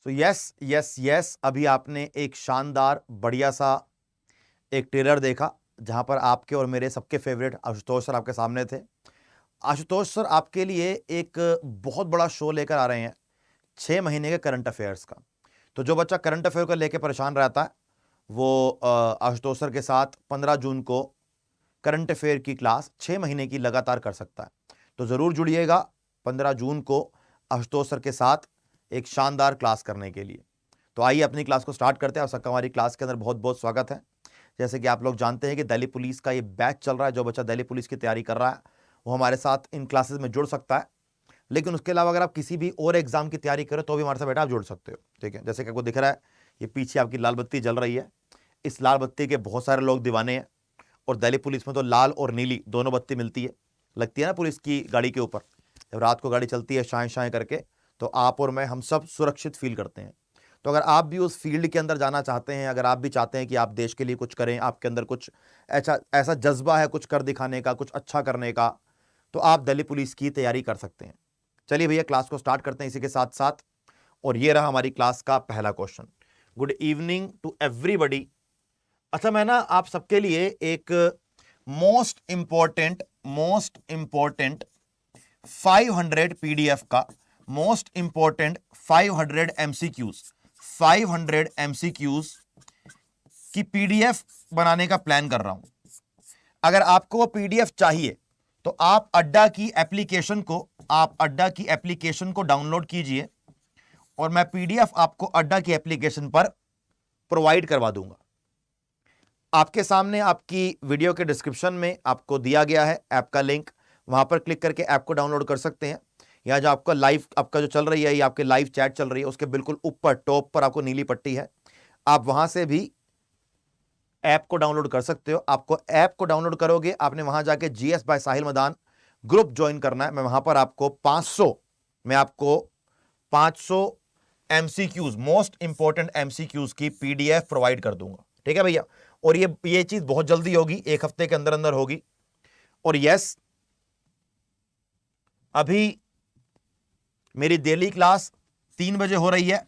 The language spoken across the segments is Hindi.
सो यस यस यस, अभी आपने एक शानदार बढ़िया सा एक ट्रेलर देखा जहां पर आपके और मेरे सबके फेवरेट आशुतोष सर आपके सामने थे। आशुतोष सर आपके लिए एक बहुत बड़ा शो लेकर आ रहे हैं 6 महीने के करंट अफेयर्स का। तो जो बच्चा करंट अफेयर को लेकर परेशान रहता है वो आशुतोष सर के साथ 15 जून को करंट अफेयर की क्लास 6 महीने की लगातार कर सकता है। तो जरूर जुड़िएगा 15 जून को आशुतोष सर के साथ एक शानदार क्लास करने के लिए। तो आइए अपनी क्लास को स्टार्ट करते हैं। और सबका हमारी क्लास के अंदर बहुत बहुत स्वागत है। जैसे कि आप लोग जानते हैं कि दिल्ली पुलिस का ये बैच चल रहा है। जो बच्चा दिल्ली पुलिस की तैयारी कर रहा है वो हमारे साथ इन क्लासेस में जुड़ सकता है। लेकिन उसके अलावा अगर आप किसी भी और एग्जाम की तैयारी करें तो भी हमारे साथ बेटा आप जुड़ सकते हो। ठीक है, जैसे कि आपको दिख रहा है ये पीछे आपकी लाल बत्ती जल रही है। इस लाल बत्ती के बहुत सारे लोग दीवाने हैं। और दिल्ली पुलिस में तो लाल और नीली दोनों बत्ती मिलती है, लगती है ना पुलिस की गाड़ी के ऊपर। जब रात को गाड़ी चलती है शाएं शाएं करके, तो आप और मैं हम सब सुरक्षित फील करते हैं। तो अगर आप भी उस फील्ड के अंदर जाना चाहते हैं, अगर आप भी चाहते हैं कि आप देश के लिए कुछ करें, आपके अंदर कुछ ऐसा जज्बा है कुछ कर दिखाने का, कुछ अच्छा करने का, तो आप दिल्ली पुलिस की तैयारी कर सकते हैं। चलिए भैया क्लास को स्टार्ट करते हैं इसी के साथ साथ। और ये रहा हमारी क्लास का पहला question. Good evening to everybody. अच्छा, मैं ना आप सबके लिए एक मोस्ट इंपॉर्टेंट 500 पीडीएफ का मोस्ट इंपॉर्टेंट 500 एमसीक्यूज की पीडीएफ बनाने का प्लान कर रहा हूं। अगर आपको वो पीडीएफ चाहिए तो आप अड्डा की एप्लीकेशन को डाउनलोड कीजिए और मैं पीडीएफ आपको अड्डा की एप्लीकेशन पर प्रोवाइड करवा दूंगा। आपके सामने आपकी वीडियो के डिस्क्रिप्शन में आपको दिया गया है ऐप का लिंक, वहां पर क्लिक करके ऐप को डाउनलोड कर सकते हैं। या जो आपका लाइव आपका जो चल रही है, ये आपके लाइव चैट चल रही है, उसके बिल्कुल ऊपर टॉप पर आपको नीली पट्टी है, आप वहां से भी ऐप को डाउनलोड कर सकते हो। आपको ऐप को डाउनलोड करोगे, आपने वहां जाके जीएस बाय साहिल मदान ग्रुप ज्वाइन करना है। मैं वहां पर आपको 500 एमसीक्यूज मोस्ट इंपॉर्टेंट एमसीक्यूज की पीडीएफ प्रोवाइड कर दूंगा। ठीक है भैया, और ये चीज बहुत जल्दी होगी, एक हफ्ते के अंदर अंदर होगी। और यस, अभी मेरी डेली क्लास 3 बजे हो रही है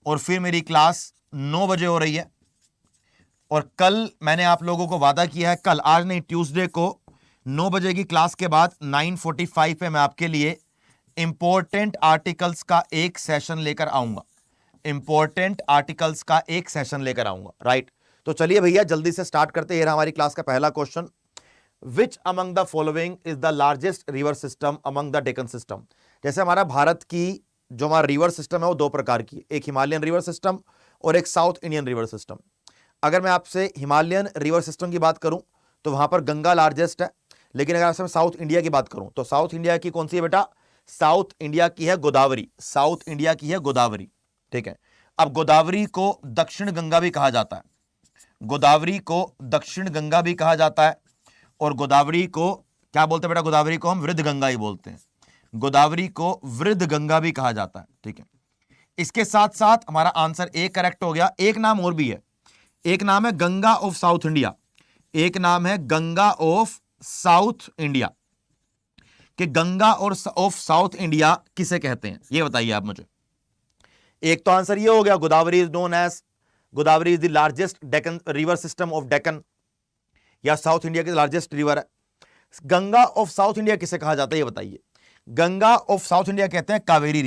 और फिर मेरी क्लास 9 बजे हो रही है। और कल मैंने आप लोगों को वादा किया है, कल, आज नहीं, ट्यूसडे को 9 बजे की क्लास के बाद 9:45 पे मैं आपके लिए इंपॉर्टेंट आर्टिकल्स का एक सेशन लेकर आऊंगा। राइट, तो चलिए भैया जल्दी से स्टार्ट करते हैं। हमारी क्लास का पहला question, which among the following is the largest river system among the Deccan system. जैसे हमारा भारत की जो हमारा रिवर सिस्टम है वो दो प्रकार की, एक हिमालयन रिवर सिस्टम और एक साउथ इंडियन रिवर सिस्टम। अगर मैं आपसे हिमालयन रिवर सिस्टम की बात करूं तो वहां पर गंगा लार्जेस्ट है। लेकिन अगर आपसे साउथ इंडिया की बात करूं तो साउथ इंडिया की कौन सी है बेटा? साउथ इंडिया की है गोदावरी। ठीक है, अब गोदावरी को दक्षिण गंगा भी कहा जाता है। और गोदावरी को क्या बोलते हैं बेटा? गोदावरी को हम वृद्ध गंगा ही बोलते हैं। गोदावरी को वृद्ध गंगा भी कहा जाता है। ठीक है, इसके साथ साथ हमारा आंसर ए करेक्ट हो गया। एक नाम और भी है, एक नाम है गंगा ऑफ साउथ इंडिया। कि गंगा और ऑफ साउथ इंडिया किसे कहते हैं, ये बताइए आप मुझे। एक तो आंसर ये हो गया, Godavari is the largest Deccan river system of Deccan, या साउथ इंडिया की लार्जेस्ट रिवर है। गंगा ऑफ साउथ इंडिया किसे कहा जाता है ये बताइए। गंगा ऑफ साउथ इंडिया कहते हैं कावेरी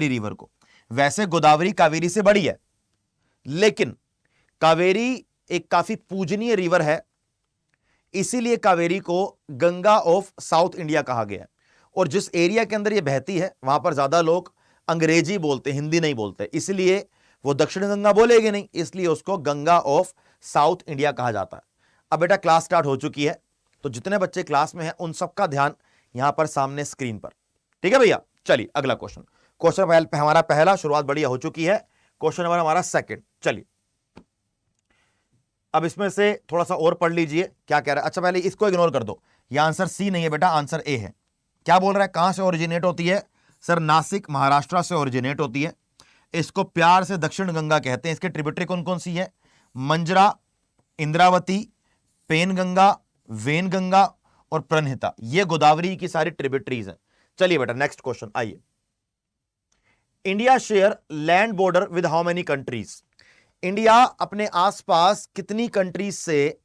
रिवर को। वैसे गोदावरी कावेरी से बड़ी है, लेकिन कावेरी एक काफी पूजनीय रिवर है, इसीलिए कावेरी को गंगा ऑफ साउथ इंडिया कहा गया है। और जिस एरिया के अंदर ये बहती है वहां पर ज्यादा लोग अंग्रेजी बोलते, हिंदी नहीं बोलते, इसलिए वो दक्षिण गंगा बोलेगे नहीं, इसलिए उसको गंगा ऑफ साउथ इंडिया कहा जाता है। अब बेटा क्लास स्टार्ट हो चुकी है, तो जितने बच्चे क्लास में हैं उन सबका ध्यान यहां पर सामने स्क्रीन पर। ठीक है भैया, चलिए अगला क्वेश्चन हमारा पहला, शुरुआत बढ़िया हो चुकी है। क्वेश्चन नंबर हमारा सेकंड। चलिए अब इसमें से थोड़ा सा और पढ़ लीजिए क्या कह रहा है। अच्छा, पहले इसको इग्नोर कर दो, ये आंसर सी नहीं है बेटा, आंसर ए है। क्या बोल रहा है? कहां से ओरिजिनेट होती है? सर नासिक महाराष्ट्र से ओरिजिनेट होती है। इसको प्यार से दक्षिण गंगा कहते हैं। इसके ट्रिब्यूटरी कौन कौन सी है? मंजरा, इंद्रावती, पेनगंगा, वेनगंगा और प्रणहिता। ये गोदावरी की सारी ट्रिब्यूटरीज हैं। चलिए बेटा नेक्स्ट क्वेश्चन आइए। India share land border with how many countries? India अपने आसपास कितनी कंट्रीज से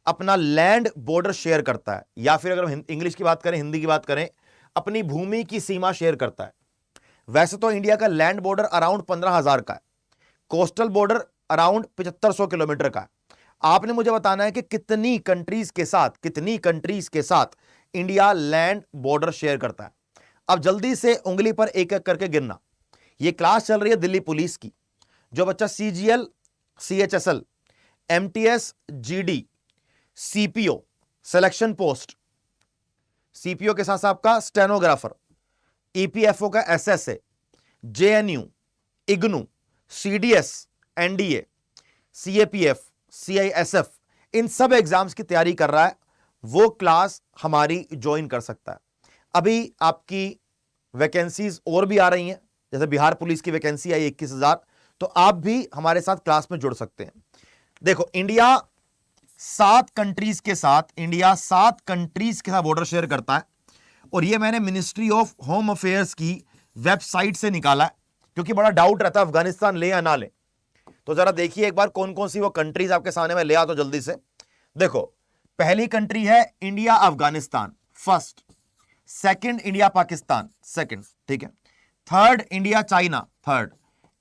अपना लैंड बॉर्डर शेयर करता है, या फिर अगर हम इंग्लिश की बात करें, हिंदी की बात करें, अपनी भूमि की सीमा शेयर करता है। वैसे तो इंडिया का लैंड बॉर्डर अराउंड 15,000 का है, कोस्टल बॉर्डर अराउंड 7500 किलोमीटर का है। आपने मुझे बताना है कि कितनी कंट्रीज के साथ इंडिया लैंड बॉर्डर शेयर करता है। अब जल्दी से उंगली पर एक एक करके गिनना। यह क्लास चल रही है दिल्ली पुलिस की। जो बच्चा CGL, CHSL, MTS, GD, CPO, selection post, CPO के साथ साथ आपका स्टेनोग्राफर, EPFO का SSA, JNU, IGNU, CDS, NDA, CAPF, CISF, इन सब एग्जाम्स की तैयारी कर रहा है, वो क्लास हमारी ज्वाइन कर सकता है। अभी आपकी वैकेंसीज और भी आ रही हैं, जैसे बिहार पुलिस की वैकेंसी आई 21,000, तो आप भी हमारे साथ क्लास में जुड़ सकते हैं। देखो, इंडिया 7 कंट्रीज के साथ बॉर्डर शेयर करता है, और ये मैंने मिनिस्ट्री ऑफ होम अफेयर्स की वेबसाइट से निकाला है, क्योंकि बड़ा डाउट रहता है अफगानिस्तान ले या ना ले। तो जरा देखिए एक बार कौन कौन सी वो कंट्रीज आपके सामने में ले आता हूं जल्दी से। देखो, पहली कंट्री है India Afghanistan, first. Second India Pakistan, second, ठीक है। Third India China, third.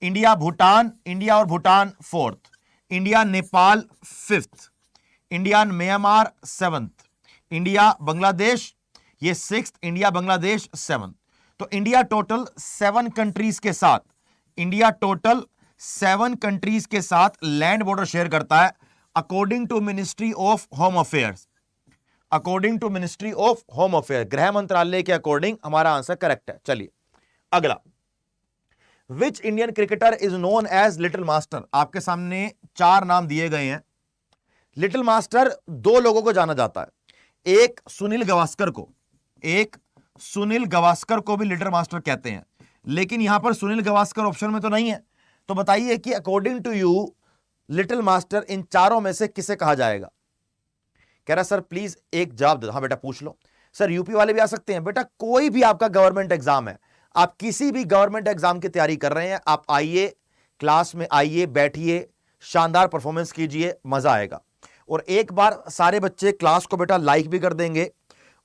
India Bhutan, India और Bhutan fourth. India Nepal fifth. India Myanmar seventh. India Bangladesh ये सिक्स्थ। India Bangladesh seventh. तो इंडिया टोटल 7 कंट्रीज के साथ, लैंड बॉर्डर शेयर करता है, according to ministry of home affairs. गृह मंत्रालय के अकॉर्डिंग हमारा आंसर करेक्ट है। चलिए अगला, which Indian cricketer is known as little master? आपके सामने 4 नाम दिए गए हैं। लिटिल मास्टर 2 लोगों को जाना जाता है, एक सुनील गावस्कर को भी लिटिल मास्टर कहते हैं, लेकिन यहां पर सुनील गावस्कर ऑप्शन में तो नहीं है। तो बताइए कि according to you little master इन चारों में से किसे कहा जाएगा? कह रहा सर प्लीज एक जवाब दो। हाँ बेटा पूछ लो। सर यूपी वाले भी आ सकते हैं। बेटा कोई भी आपका गवर्नमेंट एग्जाम है, आप किसी भी गवर्नमेंट एग्जाम की तैयारी कर रहे हैं, आप आइए क्लास में, आइए बैठिए, शानदार परफॉर्मेंस कीजिए, मजा आएगा। और एक बार सारे बच्चे क्लास को बेटा लाइक भी कर देंगे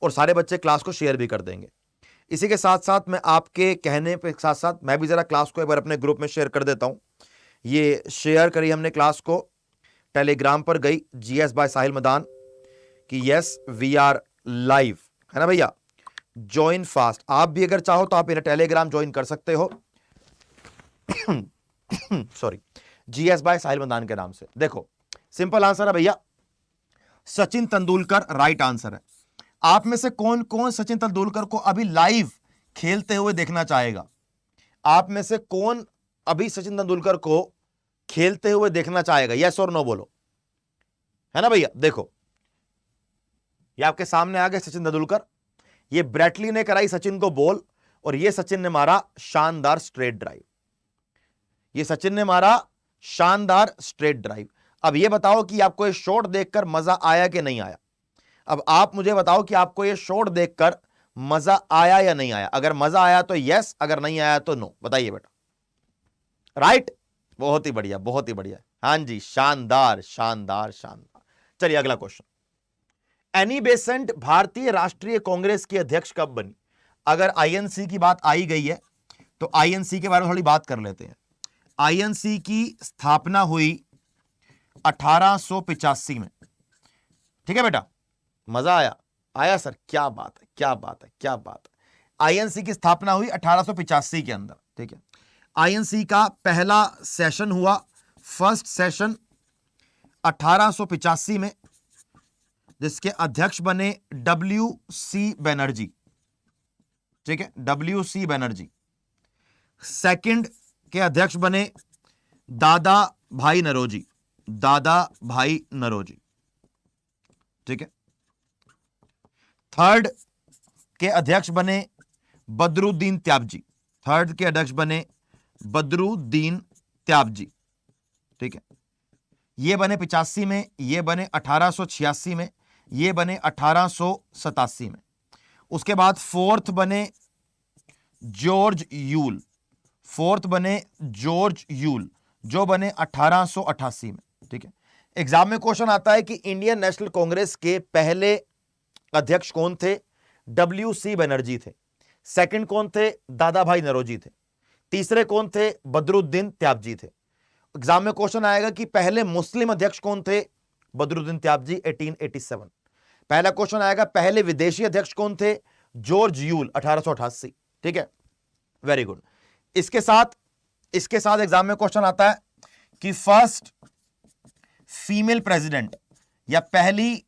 और सारे बच्चे क्लास को शेयर भी कर देंगे। इसी के साथ साथ मैं आपके कहने पे साथ साथ मैं भी जरा क्लास को एक बार अपने ग्रुप में शेयर कर देता हूं। ये शेयर करी हमने क्लास को, टेलीग्राम पर गई GS बाय साहिल मदान कि यस वी आर लाइव, है ना भैया। Join fast. आप भी अगर चाहो तो आप मेरा टेलीग्राम ज्वाइन कर सकते हो सॉरी, GS बाय साहिल मदान के नाम से। देखो सिंपल आंसर है भैया, सचिन तेंदुलकर राइट आंसर है। आप में से कौन कौन सचिन तेंदुलकर को अभी लाइव खेलते हुए देखना चाहेगा? आप में से कौन अभी सचिन तेंदुलकर को खेलते हुए देखना चाहेगा? यस और नो बोलो, है ना भैया। देखो ये आपके सामने आ गए सचिन तेंदुलकर, ये ब्रेटली ने कराई सचिन को बॉल और ये सचिन ने मारा शानदार स्ट्रेट ड्राइव। अब ये बताओ कि आपको ये शॉट देखकर मजा आया कि नहीं आया? अब आप मुझे बताओ कि आपको ये शॉट देखकर मजा आया या नहीं आया? अगर मजा आया तो यस, अगर नहीं आया तो नो। बताइए बेटा। राइट, बहुत ही बढ़िया। हां जी, शानदार। चलिए अगला क्वेश्चन। एनी बेसेंट भारतीय राष्ट्रीय कांग्रेस की अध्यक्ष कब बनी? अगर INC की बात आई गई है तो INC के बारे में थोड़ी बात कर लेते हैं। INC की स्थापना हुई 1885 में। ठीक है बेटा, मजा आया सर, क्या बात है। INC की स्थापना हुई 1885 के अंदर। ठीक है, INC का पहला सेशन हुआ, फर्स्ट सेशन 1885 में, जिसके अध्यक्ष बने WC बनर्जी। ठीक है, WC बनर्जी। सेकंड के अध्यक्ष बने दादा भाई नरोजी। ठीक है, थर्ड के अध्यक्ष बने बदरुद्दीन त्याबजी। ठीक है, ये बने 85 में, ये बने 1886 में, ये बने 1887 में। उसके बाद फोर्थ बने जॉर्ज यूल। फोर्थ बने जॉर्ज यूल, जो बने 1888 में। ठीक है, एग्जाम में क्वेश्चन आता है कि इंडियन नेशनल कांग्रेस के पहले अध्यक्ष कौन थे? WC बनर्जी थे। सेकंड कौन थे? दादा भाई नौरोजी थे। तीसरे कौन थे? बदरुद्दीन त्याबजी थे। एग्जाम में क्वेश्चन आएगा कि पहले मुस्लिम अध्यक्ष कौन थे? बदरुद्दीन त्याबजी 1887। पहला क्वेश्चन आएगा पहले विदेशी अध्यक्ष कौन थे? George Yule 1888। ठीक है, वेरी गुड। इसके साथ एग्जाम में क्वेश्चन आता है कि फर्स्ट फीमेल प्रेसिडेंट या पहली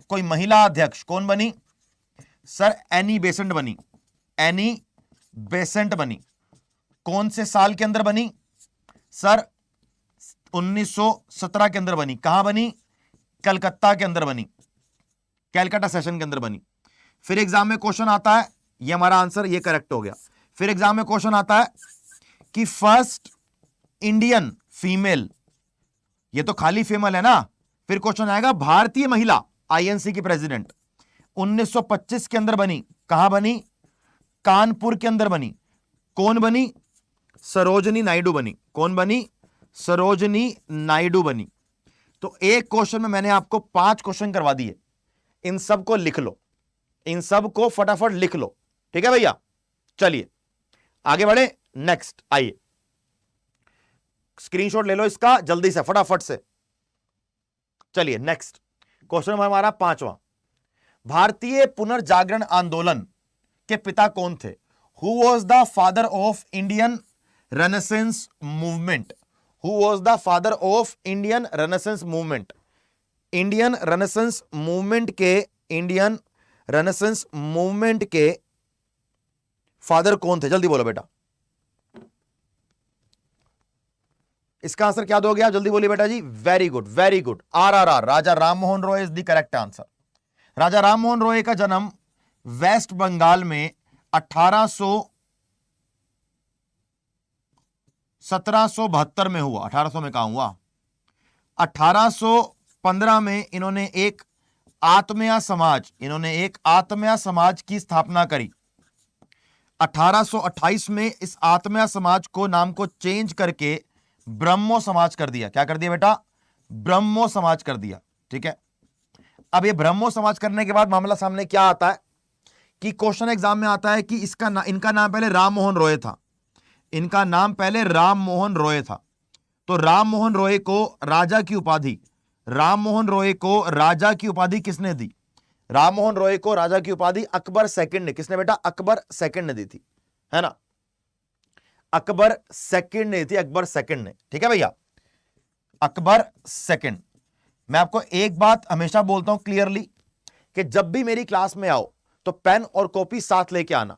कोई महिला अध्यक्ष कौन बनी? सर एनी बेसेंट बनी। एनी बेसेंट बनी। कौन से साल के अंदर बनी? सर 1917 के अंदर बनी। कहां बनी? कलकत्ता के अंदर बनी, कैलकाटा सेशन के अंदर बनी। फिर एग्जाम में क्वेश्चन आता है, ये हमारा आंसर, ये करेक्ट हो गया। फिर एग्जाम में क्वेश्चन आता है कि फर्स्ट इंडियन फीमेल, ये तो खाली फीमेल है ना। फिर क्वेश्चन आएगा भारतीय महिला INC की प्रेसिडेंट 1925 के अंदर बनी। कहां बनी? कानपुर के अंदर बनी। कौन बनी? सरोजनी नायडू बनी। कौन बनी? सरोजनी नायडू बनी। तो एक क्वेश्चन में मैंने आपको 5 क्वेश्चन करवा दिए। इन सब को लिख लो, इन सब को फटाफट लिख लो। ठीक है भैया, चलिए आगे बढ़े। नेक्स्ट आइए, स्क्रीनशॉट ले लो इसका जल्दी से, फटाफट से। चलिए नेक्स्ट क्वेश्चन हमारा 5वां। भारतीय पुनर्जागरण आंदोलन के पिता कौन थे? Who was the father of Indian renaissance movement? Who was the father of Indian renaissance movement? Indian renaissance movement के फादर कौन थे? जल्दी बोलो बेटा, इसका आंसर क्या दोगे आप? जल्दी बोलिए बेटा जी। Very good, very good. RRR, Raja Rammohan Roy is the correct answer. Raja Rammohan Roy का जन्म वेस्ट बंगाल में 1772 में हुआ। 1800 में कहां हुआ? 1815 में इन्होंने एक आत्मया समाज की स्थापना करी। 1828 में इस आत्मया समाज को नाम को चेंज करके ब्रह्मो समाज कर दिया। क्या कर दिया बेटा? ब्रह्मो समाज कर दिया। ठीक है, अब ये ब्रह्मो समाज करने के बाद मामला सामने क्या आता है कि क्वेश्चन एग्जाम में आता है कि इनका नाम पहले राममोहन रॉय था। इनका नाम पहले राममोहन रॉय था। तो राममोहन रॉय को राजा की उपाधि किसने दी? राममोहन रॉय को राजा की उपाधि अकबर सेकंड ने। किसने बेटा? अकबर सेकंड ने दी थी, है ना। अकबर सेकंड ने दी थी, अकबर सेकंड ने। ठीक है भैया, अकबर सेकंड। मैं आपको एक बात हमेशा बोलता हूं क्लियरली कि जब भी मेरी क्लास में आओ तो पेन और कॉपी साथ लेके आना,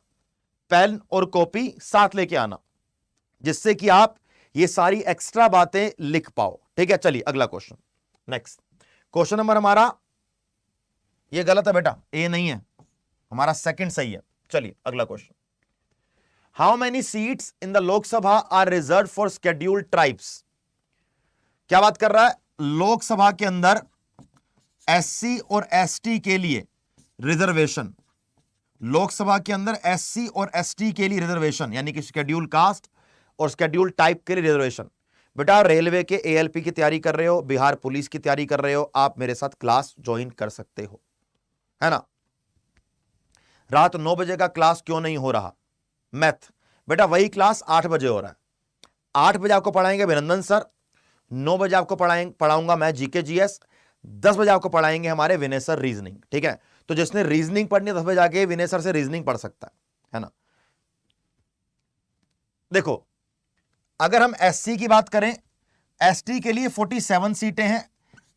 पेन और कॉपी साथ लेके आना, जिससे कि आप ये सारी एक्स्ट्रा बातें लिख पाओ। ठीक है, चलिए अगला क्वेश्चन। नेक्स्ट क्वेश्चन नंबर हमारा, ये गलत है बेटा, ए नहीं है, हमारा सेकंड सही है। चलिए अगला question. How many seats in the Lok Sabha are reserve for scheduled tribes? क्या बात कर रहा है? लोकसभा के अंदर SC और ST के लिए रिजर्वेशन, लोकसभा के अंदर SC और ST के लिए रिजर्वेशन, यानी कि शेड्यूल कास्ट और शेड्यूल टाइप के लिए रिजर्वेशन। बेटा रेलवे के ALP की तैयारी कर रहे हो, बिहार पुलिस की तैयारी कर रहे हो, आप मेरे साथ क्लास ज्वाइन कर सकते हो, है ना। रात 9 बजे का क्लास क्यों नहीं हो रहा? मैथ बेटा वही क्लास 8 बजे हो रहा है। 8 बजे आपको पढ़ाएंगे अभिनंदन सर, 9 बजे आपको पढ़ाऊंगा मैं GK GS, 10 बजे आपको पढ़ाएंगे हमारे विनय सर रीजनिंग। ठीक है, तो जिसने रीजनिंग पढ़नी है 10 बजे जाके विनय सर से रीजनिंग पढ़ सकता है ना। देखो अगर हम SC की बात करें, ST के लिए 47 सीटें हैं,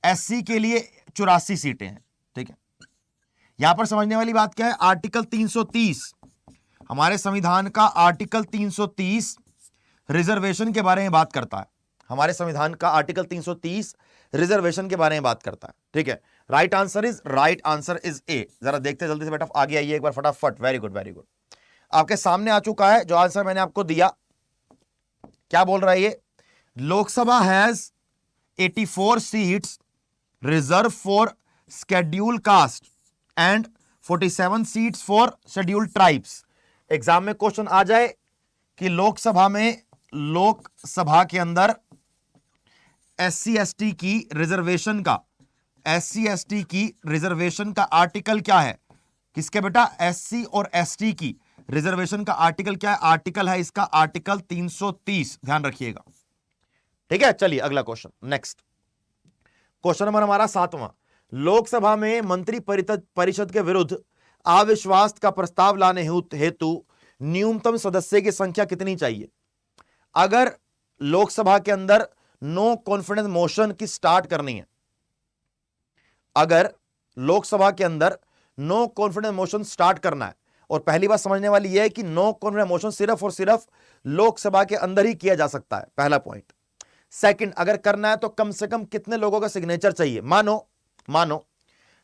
SC के लिए 84 सीटें हैं। ठीक है, यहां पर समझने वाली बात क्या है? आर्टिकल 330, हमारे संविधान का आर्टिकल 330 रिजर्वेशन के बारे में बात करता है। हमारे संविधान का आर्टिकल 330 रिजर्वेशन के बारे में बात करता है। ठीक है, राइट आंसर इज ए। जरा देखते जल्दी से बेटा, आगे आइए एक बार फटाफट। Very good, very good. आपके सामने आ चुका है जो आंसर मैंने आपको दिया। क्या बोल रहा है ये? Lok Sabha has 84 seats reserve for schedule caste and 47 seats for schedule tribes. Exam में क्वेश्चन आ जाए कि लोकसभा में लोकसभा के अंदर एससी एसटी की रिजर्वेशन का, एससी एसटी की रिजर्वेशन का आर्टिकल क्या है? किसके बेटा? एससी और एसटी की रिजर्वेशन का आर्टिकल क्या है? आर्टिकल है इसका आर्टिकल 330, ध्यान रखिएगा। ठीक है, चलिए अगला क्वेश्चन, नेक्स्ट क्वेश्चन नंबर हमारा 7वां। लोकसभा में मंत्री परिषद के विरुद्ध अविश्वास का प्रस्ताव लाने हेतु न्यूनतम सदस्य की संख्या कितनी चाहिए? अगर लोकसभा के अंदर नो कॉन्फिडेंस मोशन की स्टार्ट करनी है, अगर लोकसभा के अंदर नो कॉन्फिडेंस मोशन स्टार्ट करना है, और पहली बात समझने वाली यह है कि नो कॉन्फिडेंस मोशन सिर्फ और सिर्फ लोकसभा के अंदर ही किया जा सकता है, पहला पॉइंट। सेकंड, अगर करना है तो कम से कम कितने लोगों का सिग्नेचर चाहिए? मानो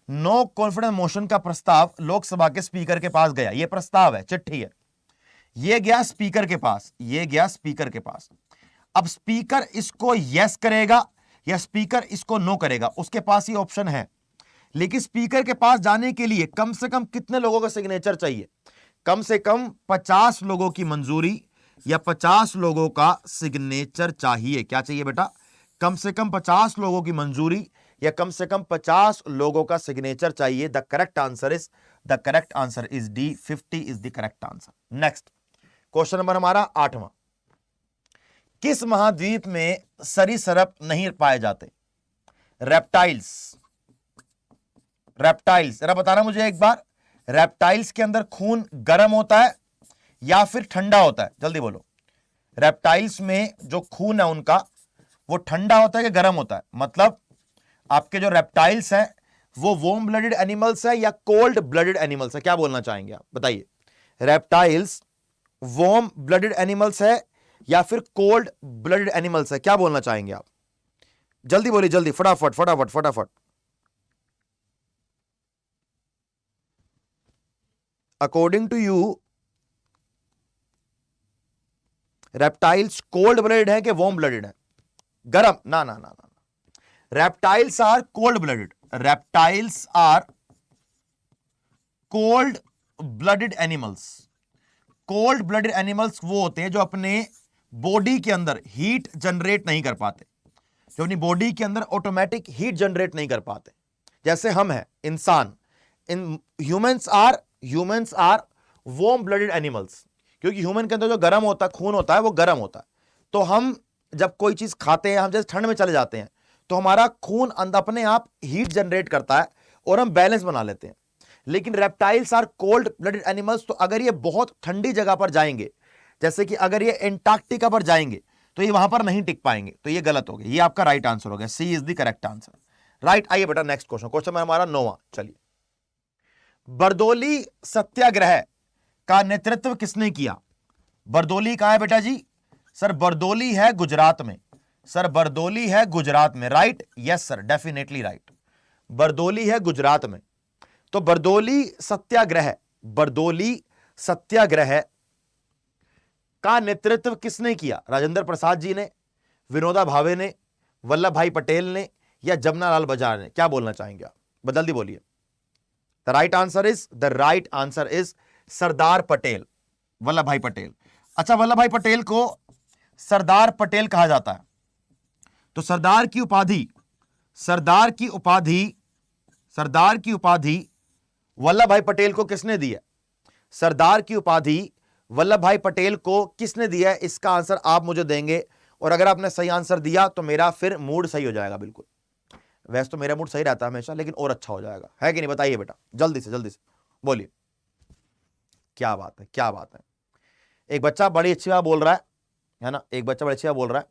नो कॉन्फिडेंस मोशन का प्रस्ताव लोकसभा के स्पीकर के पास गया, यह प्रस्ताव है, चिट्ठी है, यह गया स्पीकर के पास, यह गया स्पीकर के पास। अब स्पीकर इसको यस करेगा या स्पीकर इसको नो करेगा, उसके पास ही ऑप्शन है। लेकिन स्पीकर के पास जाने के लिए कम से कम कितने लोगों का सिग्नेचर चाहिए? कम से कम 50 लोगों की मंजूरी या 50 लोगों का सिग्नेचर चाहिए। क्या चाहिए बेटा? कम से कम 50 लोगों की मंजूरी या कम से कम 50 लोगों का सिग्नेचर चाहिए। The correct answer is D, 50 is the correct answer. Next question number हमारा 8वां। किस महाद्वीप में सरीसृप नहीं पाए जाते? रेप्टाइल्स, जरा बताना मुझे एक बार, रेप्टाइल्स के अंदर खून गर्म होता है या फिर ठंडा होता है? जल्दी बोलो। रेप्टाइल्स में जो खून है उनका वो ठंडा होता है कि गर्म होता है? मतलब आपके जो रेप्टाइल्स हैं वो वार्म ब्लडेड एनिमल्स है या कोल्ड ब्लडेड एनिमल्स है? क्या बोलना चाहेंगे आप, बताइए। रेप्टाइल्स वार्म ब्लडेड एनिमल्स है या फिर कोल्ड ब्लडेड एनिमल्स है? क्या बोलना चाहेंगे आप? जल्दी बोलिए, जल्दी, फटाफट फटाफट फटाफट। According to you reptiles cold blooded है कि वार्म ब्लडेड है? गरम? ना ना ना ना, reptiles are cold blooded, reptiles are cold blooded animals. Cold blooded animals वो होते हैं जो अपने बॉडी के अंदर हीट जनरेट नहीं कर पाते, जो अपनी बॉडी के अंदर ऑटोमेटिक हीट जनरेट नहीं कर पाते, जैसे हम हैं इंसान। इन humans are warm blooded animals, क्योंकि ह्यूमन के अंदर जो गर्म होता है, खून होता है, वो गर्म होता है। तो हम जब कोई चीज खाते हैं, हम जैसे ठंड में चले जाते हैं तो हमारा खून अपने आप हीट जनरेट करता है और हम बैलेंस बना लेते हैं। लेकिन reptiles are cold blooded animals, तो अगर ये बहुत ठंडी जगह पर जाएंगे, जैसे कि अगर ये एंटार्क्टिका पर जाएंगे, तो ये वहां पर नहीं टिक पाएंगे, तो ये गलत हो गया। ये आपका राइट आंसर हो गया, C is the correct answer. Right, आइए बेटा नेक्स्ट क्वेश्चन, क्वेश्चन में हमारा 9वां। चलिए, बरदोली सत्याग्रह का नेतृत्व किसने किया? बरदोली कहां है बेटा जी? सर बरदोली है गुजरात में, सर बरदोली है गुजरात में। Right, yes sir, definitely right, Bardoli है गुजरात में। तो बरदोली सत्याग्रह का नेतृत्व किसने किया? राजेंद्र प्रसाद जी ने, विनोबा भावे ने, वल्लभ भाई पटेल ने या जमनालाल बजाज ने? क्या बोलना चाहेंगे आप? जल्दी बोलिए। The right answer is Sardar Patel, Vallabh भाई पटेल। अच्छा, वल्लभ भाई पटेल को सरदार पटेल कहा जाता है, तो सरदार की उपाधि वल्लभ भाई पटेल को किसने दी है? सरदार की उपाधि वल्लभ भाई पटेल को किसने दिया है? इसका आंसर आप मुझे देंगे, और अगर आपने सही आंसर दिया तो मेरा फिर मूड सही हो जाएगा। बिल्कुल, वैसे तो मेरा मूड सही रहता है हमेशा, लेकिन और अच्छा हो जाएगा, है कि नहीं? बताइए बेटा, जल्दी से बोलिए। क्या बात है। एक बच्चा बड़ी अच्छी बात बोल रहा है ना, एक बच्चा बड़ी अच्छी बात बोल रहा है।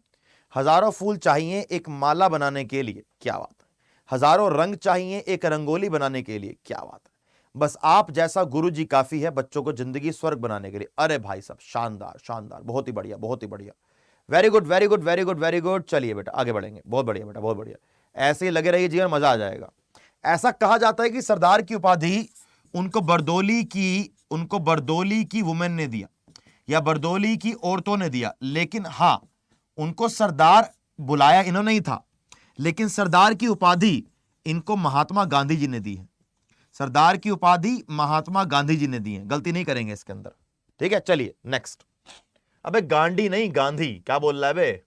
हजारों फूल चाहिए एक माला बनाने के लिए, क्या बात है। हजारों रंग चाहिए एक रंगोली बनाने के लिए, क्या बात है। बस आप जैसा गुरुजी काफी है बच्चों को जिंदगी स्वर्ग बनाने के लिए। अरे भाई साहब, शानदार, बहुत ही बढ़िया। Very good. चलिए बेटा आगे बढ़ेंगे, बहुत बढ़िया बेटा, बहुत बढ़िया। ऐसे ही लगे रहिए जीवन, मजा आ जाएगा। ऐसा कहा जाता है कि सरदार की उपाधि उनको बरदोली की वुमेन ने दिया या बरदोली की औरतों ने दिया, लेकिन हाँ, उनको सरदार बुलाया इन्होंने ही था, लेकिन सरदार की उपाधि इनको महात्मा गांधी जी ने दी है। सरदार की उपाधि महात्मा गांधी जी ने दी है, गलती नहीं करेंगे इसके अंदर। ठीक है, चलिए नेक्स्ट। अबे गांधी नहीं, गांधी। क्या बोल रहा है बे?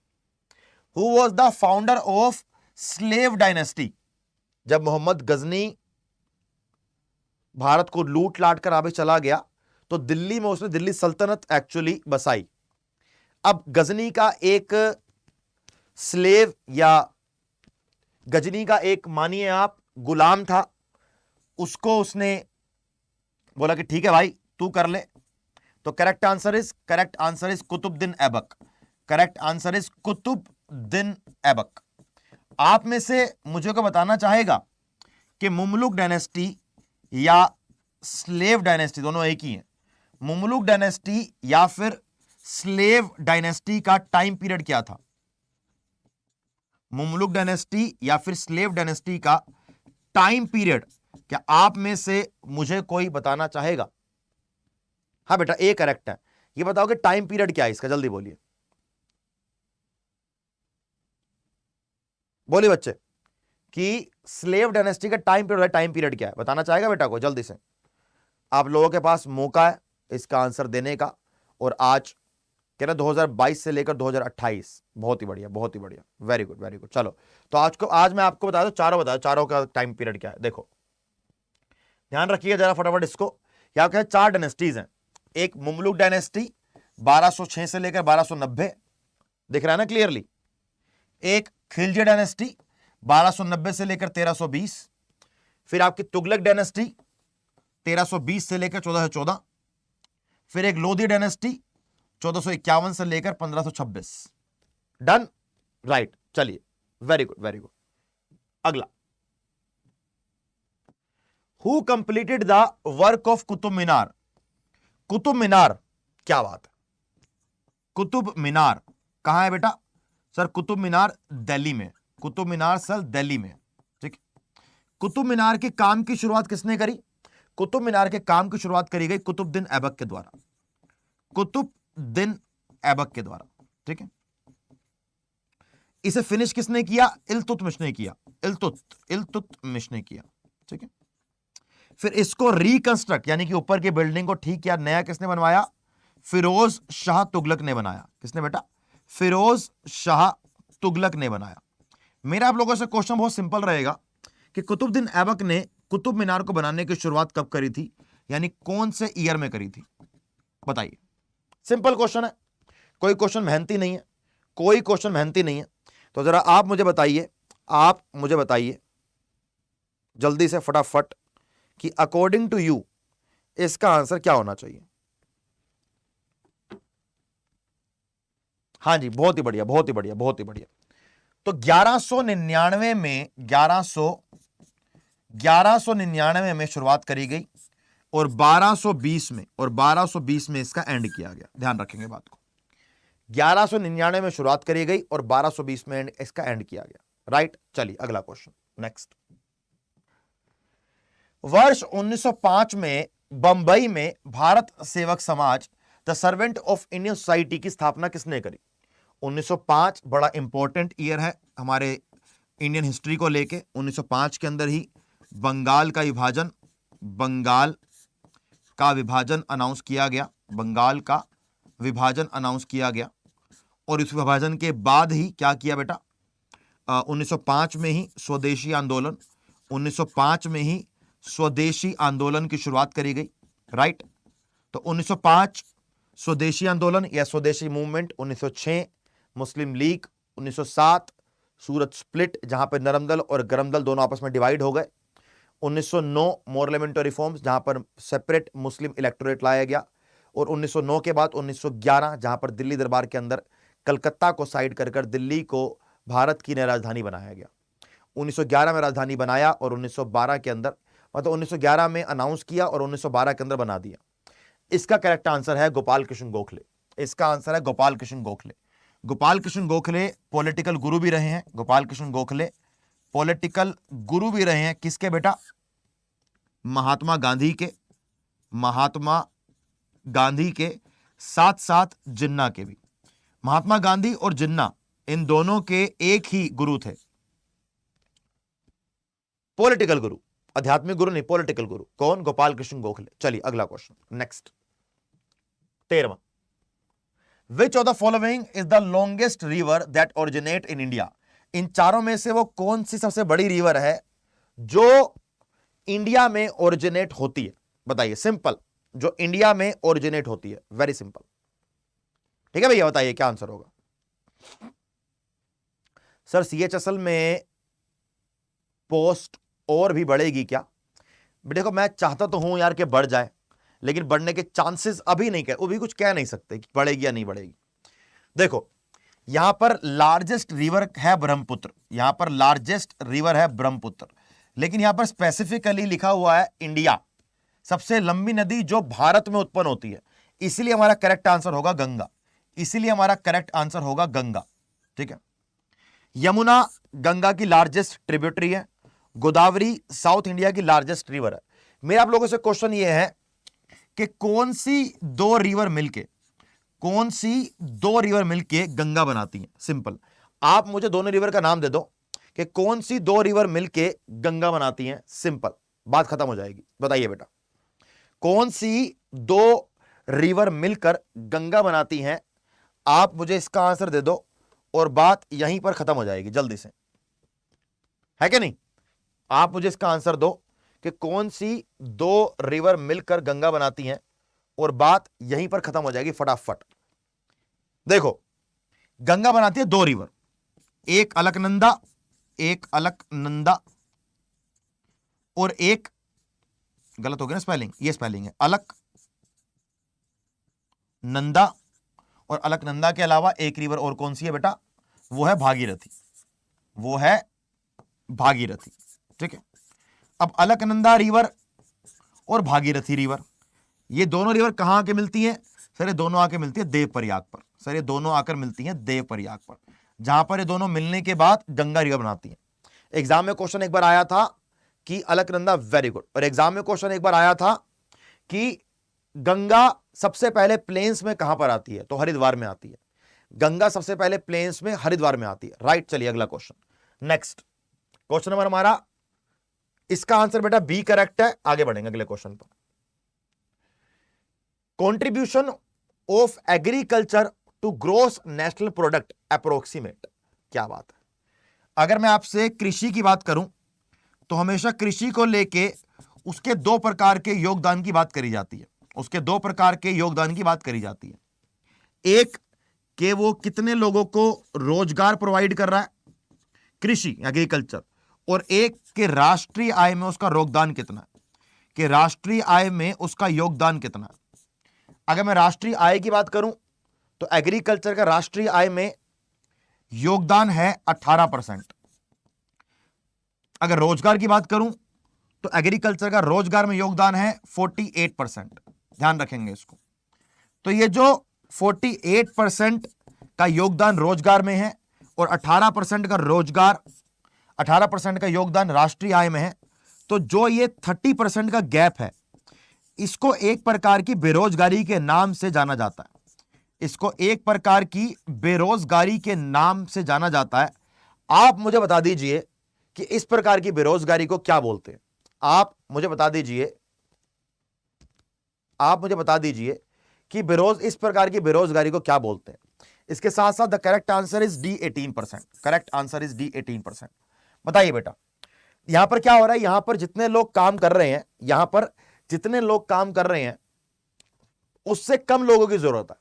Who was the founder of slave dynasty? जब मोहम्मद गजनी भारत को लूट लाट कर आगे चला गया तो दिल्ली में उसने दिल्ली सल्तनत एक्चुअली बसाई। अब गजनी का एक स्लेव या गजनी का एक मानिए आप गुलाम था, उसको उसने बोला कि ठीक है भाई तू कर ले। तो correct answer is Qutubuddin Aibak. Correct answer is Qutubuddin Aibak. आप में से मुझे को बताना चाहेगा कि मुमलुक डायनेस्टी या स्लेव डायनेस्टी, दोनों एक ही है, मुमलुक डायनेस्टी या फिर स्लेव डायनेस्टी का टाइम पीरियड क्या था? मुमलुक डायनेस्टी या फिर स्लेव डायनेस्टी का टाइम पीरियड क्या आप में से मुझे कोई बताना चाहेगा? हाँ बेटा, ए करेक्ट है। ये बताओ कि टाइम पीरियड क्या है इसका, जल्दी बोलिए, बोलिए बच्चे कि स्लेव डायनेस्टी का टाइम पीरियड क्या है, बताना चाहेगा बेटा को? जल्दी से, आप लोगों के पास मौका है इसका आंसर देने का। और आज कह रहे 2022 से लेकर 2028। बहुत ही बढ़िया, बहुत ही बढ़िया, वेरी गुड वेरी गुड। चलो तो आज मैं आपको बता दूं, चारों का टाइम पीरियड क्या है। देखो ध्यान रखिए जरा फटाफट इसको। क्या क्या है? 4 डायनेस्टीज हैं। एक मुमलुक डायनेस्टी 1206 से लेकर 1290, दिख रहा है ना क्लियरली। एक खिलजी डायनेस्टी 1290 से लेकर 1320। फिर आपकी तुगलक डायनेस्टी 1320 से लेकर 1414। फिर एक लोधी डायनेस्टी 1451 से लेकर 1526। Done, right. चलिए, वेरी गुड वेरी गुड। अगला, who completed the work of Qutub Minar? Qutub Minar, क्या बात है, कुतुब मीनार कहां है बेटा? सर कुतुब मीनार दिल्ली में। कुतुब मीनार सर दिल्ली में, ठीक। कुतुब मीनार के काम की शुरुआत किसने करी? कुतुब मीनार के काम की शुरुआत करी गई कुतुबुद्दीन ऐबक के द्वारा। कुतुबुद्दीन ऐबक के द्वारा, ठीक है। इसे फिनिश किसने किया? इल्तुतमिश ने किया। इल्तुतमिश ने किया, ठीक है। फिर इसको रिकंस्ट्रक्ट यानी कि ऊपर की बिल्डिंग को ठीक किया, नया किसने बनवाया? फिरोज शाह तुगलक ने बनाया। किसने बेटा? फिरोज शाह तुगलक ने बनाया। मेरा आप लोगों से क्वेश्चन बहुत सिंपल रहेगा कि कुतुबुद्दीन ऐबक ने कुतुब मीनार को बनाने की शुरुआत कब करी थी, यानी कौन से ईयर में करी थी? बताइए। सिंपल क्वेश्चन है, कोई क्वेश्चन मेहनती नहीं है, कोई क्वेश्चन मेहनती नहीं है। तो जरा आप मुझे बताइए जल्दी से फटाफट कि अकॉर्डिंग टू यू इसका आंसर क्या होना चाहिए? हाँ जी, बहुत ही बढ़िया बहुत ही बढ़िया बहुत ही बढ़िया। तो 1199 में 1199 में शुरुआत करी गई और 1220 में इसका एंड किया गया। ध्यान रखेंगे बात को। 1199 में शुरुआत करी गई और 1220 में इसका एंड किया गया, राइट। चलिए अगला क्वेश्चन, नेक्स्ट। वर्ष 1905 में बंबई में भारत सेवक समाज the servant of Indian society की स्थापना किसने करी? 1905 बड़ा इंपॉर्टेंट ईयर है हमारे इंडियन हिस्ट्री को लेके। 1905 के अंदर ही बंगाल का विभाजन अनाउंस किया गया। बंगाल का विभाजन अनाउंस किया गया और इस विभाजन के बाद ही क्या किया बेटा? 1905 में ही स्वदेशी आंदोलन 1905 में ही स्वदेशी आंदोलन की शुरुआत करी गई, राइट। तो 1905 स्वदेशी आंदोलन या स्वदेशी मूवमेंट, 1906 मुस्लिम लीग, 1907 सूरत स्प्लिट जहां पर नरम दल और गरम दल दोनों आपस में डिवाइड हो गए, 1909 मोरलेमेंटो रिफॉर्म्स जहां पर सेपरेट मुस्लिम इलेक्टोरेट लाया गया, और 1909 के बाद 1911 जहां पर दिल्ली दरबार के अंदर कलकत्ता को साइड कर दिल्ली को भारत की नई राजधानी बनाया गया। 1911 में राजधानी बनाया और 1912 के अंदर, मतलब 1911 में अनाउंस किया और 1912 के अंदर बना दिया। इसका करेक्ट आंसर है गोपाल कृष्ण गोखले। इसका आंसर है गोपाल कृष्ण गोखले। गोपाल कृष्ण गोखले पॉलिटिकल गुरु भी रहे हैं। गोपाल कृष्ण गोखले पॉलिटिकल गुरु भी रहे हैं किसके बेटा? महात्मा गांधी के साथ साथ जिन्ना के भी। महात्मा गांधी और जिन्ना इन दोनों के एक ही गुरु थे, पॉलिटिकल गुरु, आध्यात्मिक गुरु नहीं, पॉलिटिकल गुरु। कौन? गोपाल कृष्ण गोखले। चलिए अगला क्वेश्चन, नेक्स्ट 13वां। Which of the following is the longest river that originate in India? इन चारों में से वो कौन सी सबसे बड़ी रिवर है जो इंडिया में ओरिजिनेट होती है? बताइए, सिंपल, जो इंडिया में ओरिजिनेट होती है, वेरी सिंपल। ठीक है भैया, बताइए क्या आंसर होगा? सर CHSL में पोस्ट और भी बढ़ेगी क्या? देखो, मैं चाहता तो हूं यार कि बढ़ जाए, लेकिन बढ़ने के चांसेस अभी नहीं, वो भी कुछ कह नहीं सकते कि बढ़ेगी या नहीं बढ़ेगी। देखो, यहां पर लार्जेस्ट रिवर है ब्रह्मपुत्र, यहां पर लार्जेस्ट रिवर है ब्रह्मपुत्र, लेकिन यहां पर स्पेसिफिकली लिखा हुआ है इंडिया, सबसे लंबी नदी जो भारत में उत्पन्न होती है, इसलिए हमारा करेक्ट आंसर होगा गंगा, इसलिए हमारा करेक्ट आंसर होगा गंगा। ठीक है, यमुना गंगा की लार्जेस्ट ट्रिब्यूटरी है, गोदावरी साउथ इंडिया की लार्जेस्ट रिवर है। मेरा आप लोगों से क्वेश्चन ये है कि कौन सी दो रिवर मिलके गंगा बनाती हैं? सिंपल, आप मुझे दोनों रिवर का नाम दे दो कि कौन सी दो रिवर मिलके गंगा बनाती हैं, सिंपल, बात खत्म हो जाएगी। बताइए बेटा, कौन सी दो रिवर मिलकर गंगा बनाती हैं? आप मुझे इसका आंसर दे दो और बात यहीं पर खत्म हो जाएगी, जल्दी से, है कि नहीं? आप मुझे इसका आंसर दो कि कौन सी दो रिवर मिलकर गंगा बनाती हैं और बात यहीं पर खत्म हो जाएगी फटाफट। देखो, गंगा बनाती है दो रिवर, एक अलकनंदा और एक, गलत हो गया ना स्पेलिंग, ये स्पेलिंग है अलकनंदा, और अलकनंदा के अलावा एक रिवर और कौन सी है बेटा? वो है भागीरथी। ठीक है, अब अलकनंदा रिवर और भागीरथी रिवर, ये दोनों रिवर कहां आके मिलती हैं? सर ये दोनों आके मिलती है देवप्रयाग पर, सर ये दोनों आकर मिलती हैं देवप्रयाग पर, जहां पर ये दोनों मिलने के बाद गंगा रिवर बनाती हैं। एग्जाम में क्वेश्चन एक बार आया था कि अलकनंदा, वेरी गुड, और एग्जाम में क्वेश्चन एक बार आया था कि गंगा सबसे पहले प्लेन्स में कहां पर आती है? तो हरिद्वार में आती है। गंगा सबसे पहले प्लेन्स में हरिद्वार में आती है, राइट। चलिए अगला क्वेश्चन, नेक्स्ट क्वेश्चन नंबर हमारा, इसका आंसर बेटा बी करेक्ट है। आगे बढ़ेंगे अगले क्वेश्चन पर। Contribution of agriculture to gross national product approximate, क्या बात है। अगर मैं आपसे कृषि की बात करूं तो हमेशा कृषि को लेके उसके दो प्रकार के योगदान की बात करी जाती है, एक कि वो कितने लोगों को रोजगार प्रोवाइड कर रहा है, कृषि एग्रीकल्चर, और एक कि राष्ट्रीय आय में उसका योगदान कितना है, अगर मैं राष्ट्रीय आय की बात करूं तो एग्रीकल्चर का राष्ट्रीय आय में योगदान है 18%। अगर रोजगार की बात करूं तो एग्रीकल्चर का रोजगार में योगदान है 48%। ध्यान रखेंगे इसको। तो ये जो 48% का योगदान रोजगार में है और 18% का योगदान राष्ट्रीय आय में है, तो जो ये 30% का गैप है, इसको एक प्रकार की बेरोजगारी के नाम से जाना जाता है। आप मुझे बता दीजिए कि इस प्रकार की बेरोजगारी को क्या बोलते हैं? आप मुझे बता दीजिए कि इस प्रकार की बेरोजगारी को क्या बोलते हैं। इसके साथ साथ the correct answer is D 18%। बताइए बेटा, यहां पर क्या हो रहा है? यहां पर जितने लोग काम कर रहे हैं उससे कम लोगों की जरूरत है।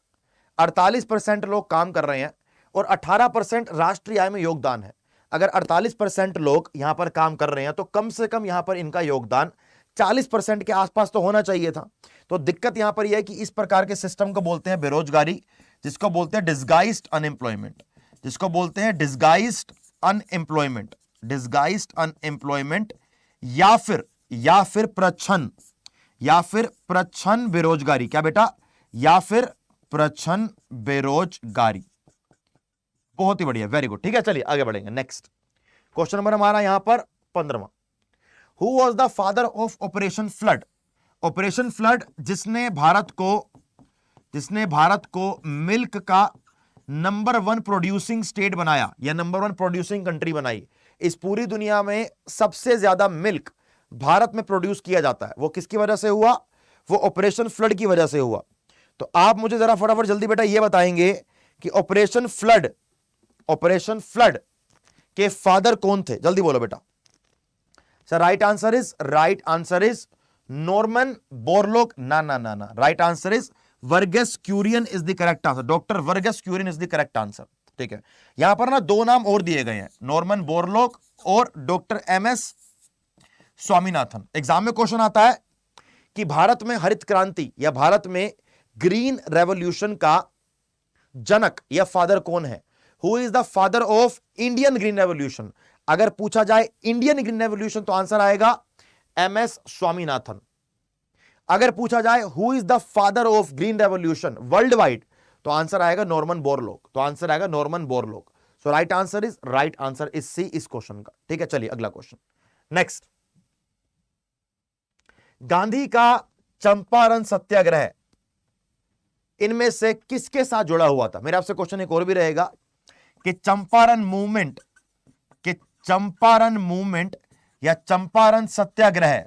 48% लोग काम कर रहे हैं और 18% राष्ट्रीय आय में योगदान है। अगर 48% लोग यहां पर काम कर रहे हैं तो कम से कम यहां पर इनका योगदान 40% के आसपास तो होना चाहिए था। तो दिक्कत यहां पर यह है कि इस प्रकार के सिस्टम को बोलते हैं बेरोजगारी, जिसको बोलते हैं डिस्गाइज्ड अनएम्प्लॉयमेंट, या फिर प्रच्छन्न बेरोजगारी। क्या बेटा? या फिर प्रच्छन्न बेरोजगारी। बहुत ही बढ़िया, वेरी गुड। ठीक है, चलिए आगे बढ़ेंगे। नेक्स्ट क्वेश्चन नंबर हमारा यहां पर 15वां। Who was the father of operation flood? Operation flood जिसने भारत को मिल्क का नंबर 1 प्रोड्यूसिंग स्टेट बनाया या नंबर 1 प्रोड्यूसिंग कंट्री बनाई। इस पूरी दुनिया में सबसे ज्यादा मिल्क भारत में प्रोड्यूस किया जाता है। वो किसकी वजह से हुआ? वो ऑपरेशन फ्लड की वजह से हुआ। तो आप मुझे जरा फटाफट जल्दी बेटा ये बताएंगे कि ऑपरेशन फ्लड के फादर कौन थे, जल्दी बोलो बेटा। Sir right answer is Norman Borlaug. ना ना ना ना, right answer is Verghese Kurien is the correct answer. Doctor Verghese Kurien is the correct answer. ठीक है, यहां पर ना दो नाम और दिए गए हैं, नॉर्मन बोरलॉग और डॉक्टर एमएस स्वामीनाथन। एग्जाम में क्वेश्चन आता है कि भारत में हरित क्रांति या भारत में ग्रीन रेवोल्यूशन का जनक या फादर कौन है? Who is the father of Indian green revolution? अगर पूछा जाए इंडियन ग्रीन रेवोल्यूशन तो आंसर आएगा एमएस स्वामीनाथन। अगर पूछा जाए who is the father of green revolution worldwide तो आंसर आएगा Norman Borlaug. So right answer is C इस क्वेश्चन का। ठीक है, चलिए अगला क्वेश्चन नेक्स्ट। गांधी का चंपारण सत्याग्रह इनमें से किसके साथ जुड़ा हुआ था? मेरा आपसे क्वेश्चन एक और भी रहेगा कि चंपारण मूवमेंट या चंपारण सत्याग्रह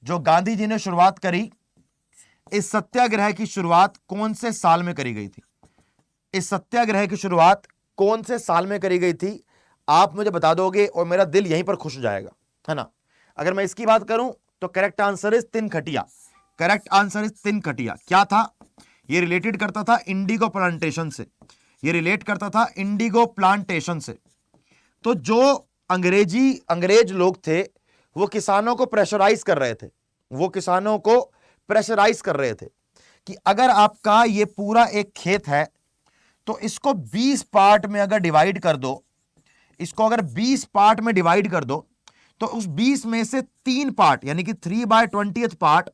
जो गांधी जी ने शुरुआत करी, इस सत्याग्रह की शुरुआत कौन से साल में करी गई थी? इस सत्याग्रह की शुरुआत कौन से साल में करी गई थी? आप मुझे बता दोगे और मेरा दिल यहीं पर खुश हो जाएगा, है ना। अगर मैं इसकी बात करूं तो करेक्ट आंसर इज तिनखटिया। क्या था ये? रिलेटेड करता था इंडिगो प्लांटेशन से। तो जो अंग्रेज लोग थे वो किसानों को प्रेशराइज कर रहे थे कि अगर आपका ये पूरा एक खेत है तो इसको 20 पार्ट में अगर डिवाइड कर दो, तो उस 20 में से 3 पार्ट यानी कि 3/20 पार्ट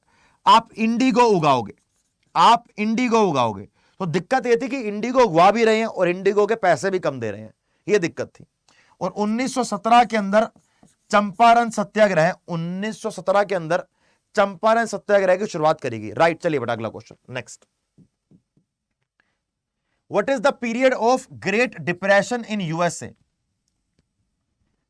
आप इंडिगो उगाओगे। तो दिक्कत यह थी कि इंडिगो उगवा भी रहे हैं और इंडिगो के पैसे भी कम दे रहे हैं, यह दिक्कत थी। और 1917 के अंदर चंपारण सत्याग्रह की शुरुआत करी गई। राइट, चलिए बेटा अगला question next. What is the period of great depression in USA?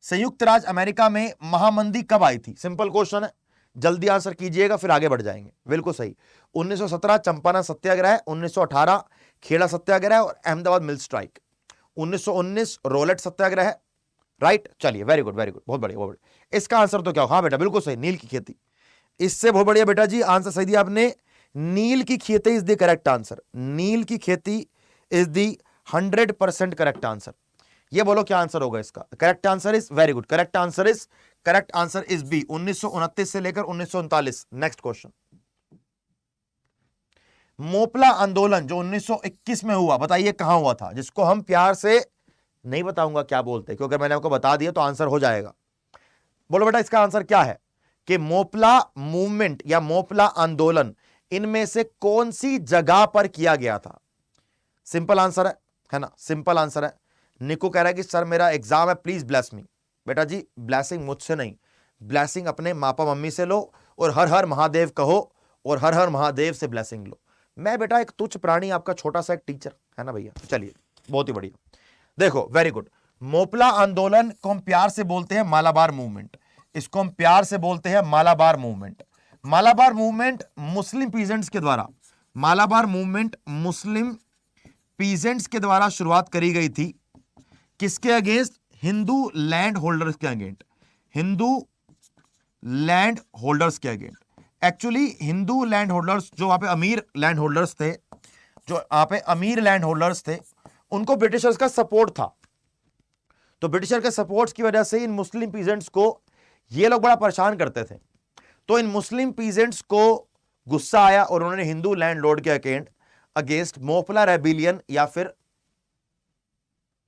संयुक्त राज्य अमेरिका में महामंदी कब आई थी? सिंपल क्वेश्चन है, जल्दी आंसर कीजिएगा फिर आगे बढ़ जाएंगे। बिल्कुल सही, 1917 चंपारण सत्याग्रह, 1918 खेड़ा सत्याग्रह और अहमदाबाद मिल स्ट्राइक, 1919 रोलेट सत्याग्रह। राइट, चलिए वेरी गुड, बहुत बढ़िया। इसका आंसर तो क्या हो? हाँ बेटा बिल्कुल सही, नील की खेती। इससे बहुत बढ़िया बेटा जी, आंसर सही दिया आपने। नील की खेती is the correct answer. 100% correct answer. ये बोलो क्या आंसर होगा इसका? Correct answer is very good, correct answer is B, 1929 से लेकर 1939। Next question. मोपला आंदोलन जो 1921 में हुआ, बताइए कहां हुआ था? जिसको हम प्यार से नहीं बताऊंगा क्या बोलते, क्योंकि मैंने आपको बता दिया तो आंसर हो जाएगा। बोलो बेटा इसका आंसर क्या है कि मोपला मूवमेंट या मोपला आंदोलन इनमें से कौन सी जगह पर किया गया था? सिंपल आंसर है ना, सिंपल आंसर है। निको कह रहा है कि सर मेरा एग्जाम है, प्लीज ब्लेस मी। बेटा जी ब्लेसिंग मुझसे नहीं, ब्लेसिंग अपने मापा मम्मी से लो और हर हर महादेव कहो और हर हर महादेव से ब्लेसिंग लो। मैं बेटा एक तुच्छ प्राणी, आपका छोटा सा एक टीचर, है ना भैया। चलिए बहुत ही बढ़िया, देखो वेरी गुड। मोपला आंदोलन को हम प्यार से बोलते हैं मालाबार मूवमेंट। इसको हम प्यार से बोलते हैं मालाबार मूवमेंट। मालाबार मूवमेंट मुस्लिम पीजेंट्स के द्वारा, मालाबार मूवमेंट मुस्लिम पीजेंट्स के द्वारा शुरुआत करी गई थी। किसके अगेंस्ट? हिंदू लैंड होल्डर्स के अगेंस्ट, हिंदू लैंड होल्डर्स के against. Actually Hindu land holders जो वहां पे अमीर लैंड होल्डर्स थे, उनको ब्रिटिशर्स का सपोर्ट था। तो ब्रिटिशर के सपोर्ट की वजह से इन मुस्लिम पीजेंट्स को ये लोग बड़ा परेशान करते थे। तो इन मुस्लिम पीजेंट्स को गुस्सा आया और उन्होंने हिंदू लैंडलॉर्ड के अगेंस्ट मोपला रेबिलियन या फिर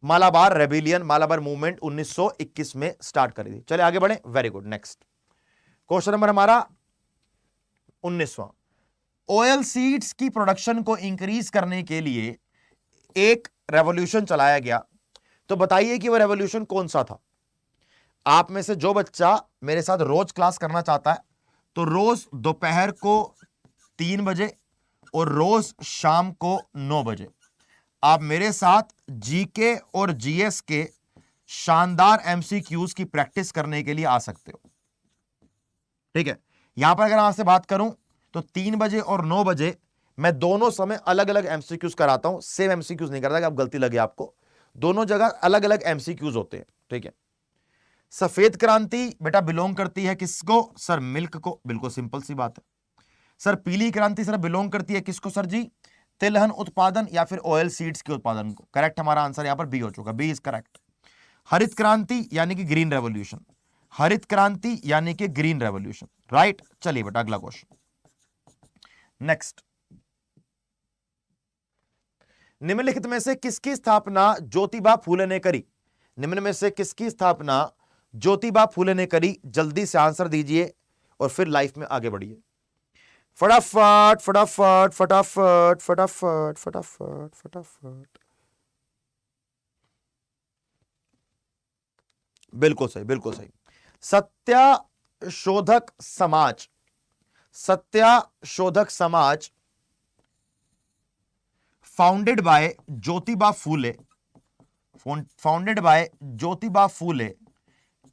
मालाबार रेबिलियन, मालाबार मूवमेंट 1921 में स्टार्ट करी थी। चले आगे बढ़े, very good. Next question number हमारा 19वां। ऑयल सीड्स की प्रोडक्शन को इंक्रीज करने के लिए एक रेवोल्यूशन चलाया गया। तो बताइए कि वो रेवोल्यूशन कौन सा था? आप में से जो बच्चा मेरे साथ रोज क्लास करना चाहता है तो रोज दोपहर को 3 बजे और रोज शाम को 9 बजे आप मेरे साथ जीके और जीएस के शानदार एमसीक्यूज की प्रैक्टिस करने के लिए आ सकते हो। ठीक है, यहां पर अगर आपसे बात करूं तो 3 बजे और 9 बजे मैं दोनों समय अलग अलग एमसीक्यूज कराता हूं, सेम एमसीक्यूज नहीं करता कि आप गलती लगे आपको, दोनों जगह अलग अलग एमसीक्यूज होते हैं, ठीक है। सफेद क्रांति बेटा बिलोंग करती है किसको सर? मिल्क को, बिल्कुल सिंपल सी बात है। सर पीली क्रांति सर बिलोंग करती है किसको सर जी? तिलहन उत्पादन या फिर ऑयल सीड्स के उत्पादन को। करेक्ट, हमारा आंसर यहां पर बी हो चुका, बी इज करेक्ट। हरित क्रांति यानी कि ग्रीन रेवोल्यूशन, हरित क्रांति यानी कि ग्रीन रेवोल्यूशन, राइट। चलिए बेटा अगला क्वेश्चन नेक्स्ट। निम्नलिखित में से किसकी स्थापना ज्योतिबा फूले ने करी? निम्न में से किसकी स्थापना ज्योतिबा फूले ने करी? जल्दी से आंसर दीजिए और फिर लाइफ में आगे बढ़िए। फटाफट फटाफट फटाफट फटाफट फटाफट फटाफट। बिल्कुल सही, बिल्कुल सही। सत्याशोधक समाज, सत्याशोधक समाज founded by Jyotiba Phule, founded by Jyotiba Phule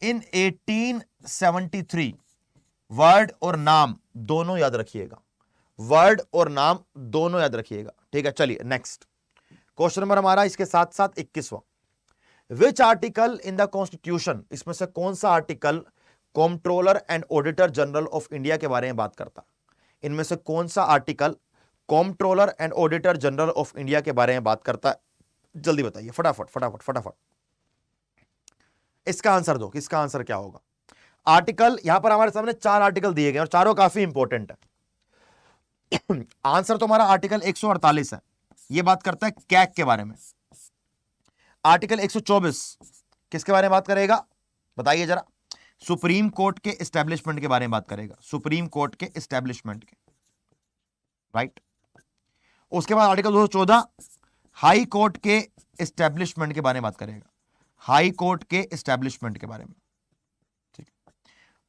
in 1873। Word और नाम दोनों याद रखिएगा, वर्ड और नाम दोनों याद रखिएगा, ठीक है। चलिए नेक्स्ट क्वेश्चन नंबर हमारा इसके साथ साथ 21वां। Which article in the constitution, इसमें से कौन सा article comptroller and auditor general of India के बारे में बात करता? इनमें से कौन सा article comptroller and auditor general of India के बारे में बात करता है? जल्दी बताइए, फटाफट फटाफट फटाफट इसका आंसर दो, किसका आंसर क्या होगा? आर्टिकल, यहां पर हमारे सामने 4 आर्टिकल दिए गए और चारों काफी इंपॉर्टेंट है। आंसर तो हमारा आर्टिकल 148 है, यह बात करता है कैग के बारे में। आर्टिकल 124 किसके बारे में बात करेगा बताइए जरा? सुप्रीम कोर्ट के एस्टेब्लिशमेंट के बारे में बात करेगा, सुप्रीम कोर्ट के एस्टेब्लिशमेंट के, राइट। उसके बाद आर्टिकल 214 हाई कोर्ट के एस्टेब्लिशमेंट के बारे में बात करेगा, हाई कोर्ट के एस्टेब्लिशमेंट के बारे में, ठीक।